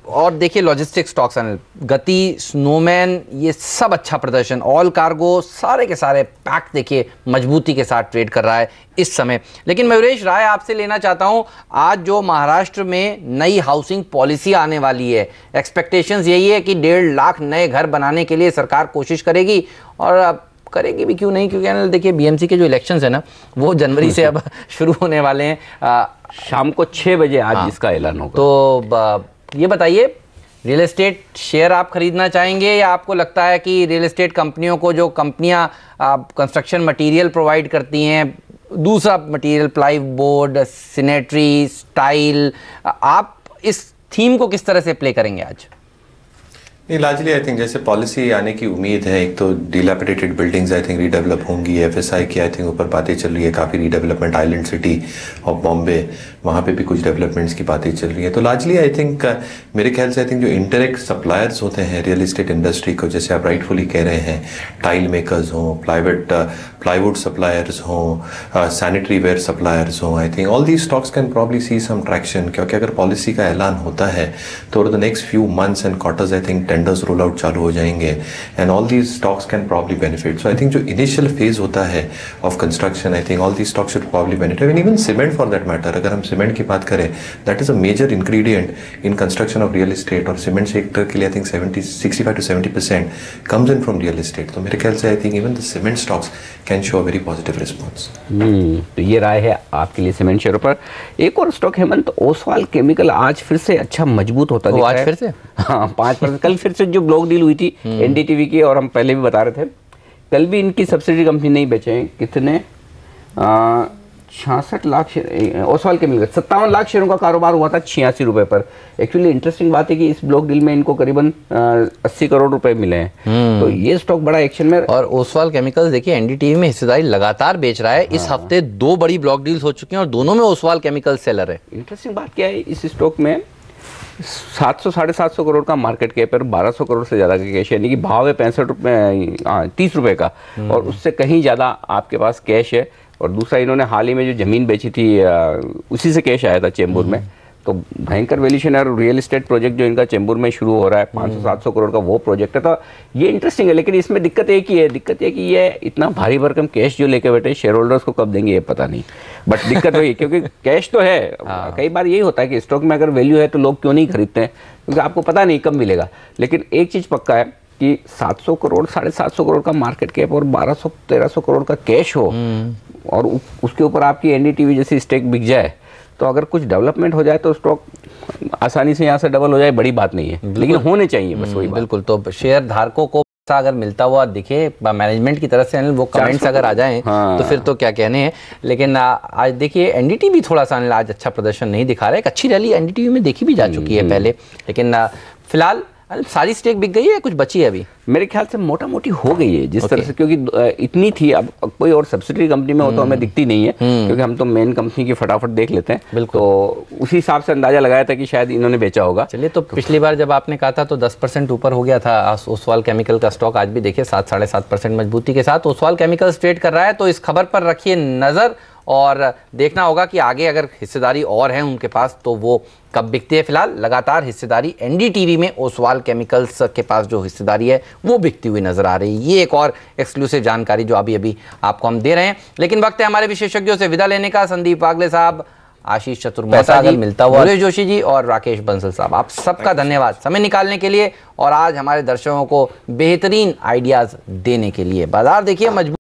और देखिए लॉजिस्टिक स्टॉक्स, गति, स्नोमैन, ये सब अच्छा प्रदर्शन। ऑल कार्गो सारे के सारे पैक देखिए मजबूती के साथ ट्रेड कर रहा है इस समय। लेकिन मयूरेश, राय आपसे लेना चाहता हूं, आज जो महाराष्ट्र में नई हाउसिंग पॉलिसी आने वाली है, एक्सपेक्टेशंस यही है कि 1.5 लाख नए घर बनाने के लिए सरकार कोशिश करेगी, और करेगी भी क्यों नहीं, क्योंकि देखिए बीएमसी के जो इलेक्शंस है ना वो जनवरी से अब शुरू होने वाले हैं। शाम को 6 बजे आज इसका ऐलान होगा। तो ये बताइए, रियल एस्टेट शेयर आप खरीदना चाहेंगे, या आपको लगता है कि रियल एस्टेट कंपनियों को, जो कंपनियां कंस्ट्रक्शन मटेरियल प्रोवाइड करती हैं, दूसरा मटेरियल प्लाई बोर्ड, सिनेट्री, स्टाइल, आप इस थीम को किस तरह से प्ले करेंगे आज? नहीं, लार्जली आई थिंक जैसे पॉलिसी आने की उम्मीद है, एक तो dilapidated buildings I think redevelop होंगी, एफएसआई की आई थिंक ऊपर बातें चल रही है, काफ़ी redevelopment, island city of Bombay वहाँ पे भी कुछ डेवलपमेंट्स की बातें चल रही है। तो लार्जली आई थिंक मेरे ख्याल से आई थिंक जो इंटरेक्ट सप्लायर्स होते हैं रियल इस्टेट इंडस्ट्री को, जैसे आप राइटफुली कह रहे हैं, टाइल मेकर्स हों, प्लाईवुड सप्लायर्स हों, सैनिटरी वेयर सप्लायर्स हों, I think all these stocks can probably see some traction, क्योंकि अगर पॉलिसी का ऐलान होता है तो over the next few months and quarters I think tenders roll out चालू हो जाएंगे and all these stocks can probably benefit. So I think जो इनिशियल फेज होता है of construction, I think all these stocks should probably benefit and even cement for that matter. अगर हम सीमेंट की बात करें, that is a major ingredient in construction of real estate, और सीमेंट सेक्टर के लिए I think 65 to 70% comes in from real estate. तो मेरे ख्याल से I think even the cement stocks can show a very positive response. तो ये राय है आपके लिए सीमेंट शेयरों पर। एक और स्टॉक हेमंत, ओसवाल केमिकल आज फिर से अच्छा मजबूत होता दिख रहा है। आज फिर से हाँ 5%। कल फिर से जो ब्लॉक डील हुई थी एनडीटीवी की, और हम पहले भी बता रहे थे, कल भी इनकी सब्सिडी कंपनी नहीं बेचे हैं। कितने 66 लाख शेयर ओसवाल केमिकल, 57 लाख शेयरों का कारोबार हुआ था 86 रुपए पर। एक्चुअली इंटरेस्टिंग बात है कि इस ब्लॉक डील में इनको करीबन 80 करोड़ रुपए मिले हैं। तो ये स्टॉक बड़ा एक्शन में। और ओसवाल केमिकल्स देखिए एनडीटीवी में हिस्सेदारी लगातार बेच रहा है। इस हफ्ते 2 बड़ी ब्लॉक डील्स हो चुकी हैं और दोनों में ओसवाल केमिकल्स सेलर है। इंटरेस्टिंग बात क्या है, इस स्टॉक में 700-750 करोड़ का मार्केट कैप है, 1200 करोड़ से ज़्यादा का कैश है, यानी कि भाव है 65 रुपये 30 रुपये का, और उससे कहीं ज़्यादा आपके पास कैश है। और दूसरा, इन्होंने हाल ही में जो ज़मीन बेची थी उसी से कैश आया था चेंबूर में। तो भयंकर वैल्यूएशन है। और रियल एस्टेट प्रोजेक्ट जो इनका चेंबूर में शुरू हो रहा है 500-700 करोड़ का वो प्रोजेक्ट है। तो ये इंटरेस्टिंग है, लेकिन इसमें दिक्कत एक ही है, दिक्कत ये कि ये इतना भारी भरकम कैश जो लेके बैठे शेयर होल्डर्स को कब देंगे ये पता नहीं। बट दिक्कत वही, क्योंकि कैश तो है। कई बार यही होता है कि स्टॉक में अगर वैल्यू है तो लोग क्यों नहीं खरीदते हैं, क्योंकि आपको पता नहीं कब मिलेगा। लेकिन एक चीज़ पक्का है कि 700 करोड़ 750 करोड़ का मार्केट कैप और 1200-1300 करोड़ का कैश हो, और उसके ऊपर आपकी एनडीटीवी जैसी स्टेक बिक जाए, तो अगर कुछ डेवलपमेंट हो जाए तो स्टॉक आसानी से यहाँ से डबल हो जाए, बड़ी बात नहीं है, लेकिन होने चाहिए बस वही बात। बिल्कुल। तो शेयर धारकों को अगर मिलता हुआ दिखे मैनेजमेंट की तरफ से, वो कमेंट्स अगर आ जाएं तो फिर तो क्या कहने हैं। लेकिन आज देखिए एनडीटीवी थोड़ा सा आज अच्छा प्रदर्शन नहीं दिखा रहा है। एक अच्छी रैली एनडीटीवी में देखी भी जा चुकी है पहले, लेकिन फिलहाल सारी स्टेक बिक गई है, कुछ बची है अभी? मेरे ख्याल से मोटा मोटी हो गई है जिस तरह से, क्योंकि इतनी थी। अब कोई और सब्सिडरी कंपनी में हो तो हमें दिखती नहीं है, क्योंकि हम तो मेन कंपनी की फटाफट देख लेते हैं। बिल्कुल। तो उसी हिसाब से अंदाजा लगाया था कि शायद इन्होंने बेचा होगा। चलिए, तो पिछली बार जब आपने कहा था तो 10% ऊपर हो गया था ओसवाल केमिकल का स्टॉक। आज भी देखिए 7-7.5% मजबूती के साथ ओसवाल केमिकल्स ट्रेड कर रहा है। तो इस खबर पर रखिए नजर, और देखना होगा कि आगे अगर हिस्सेदारी और है उनके पास तो वो कब बिकती है। फिलहाल लगातार हिस्सेदारी एनडीटीवी में ओसवाल केमिकल्स के पास जो हिस्सेदारी है वो बिकती हुई नजर आ रही है। ये एक और एक्सक्लूसिव जानकारी जो अभी आपको हम दे रहे हैं। लेकिन वक्त है हमारे विशेषज्ञों से विदा लेने का। संदीप वागले साहब, आशीष चतुर्वेदी जी, मिलता हुआ सुरेश जोशी जी और राकेश बंसल साहब, आप सबका धन्यवाद समय निकालने के लिए और आज हमारे दर्शकों को बेहतरीन आइडियाज देने के लिए। बाजार देखिए मजबूत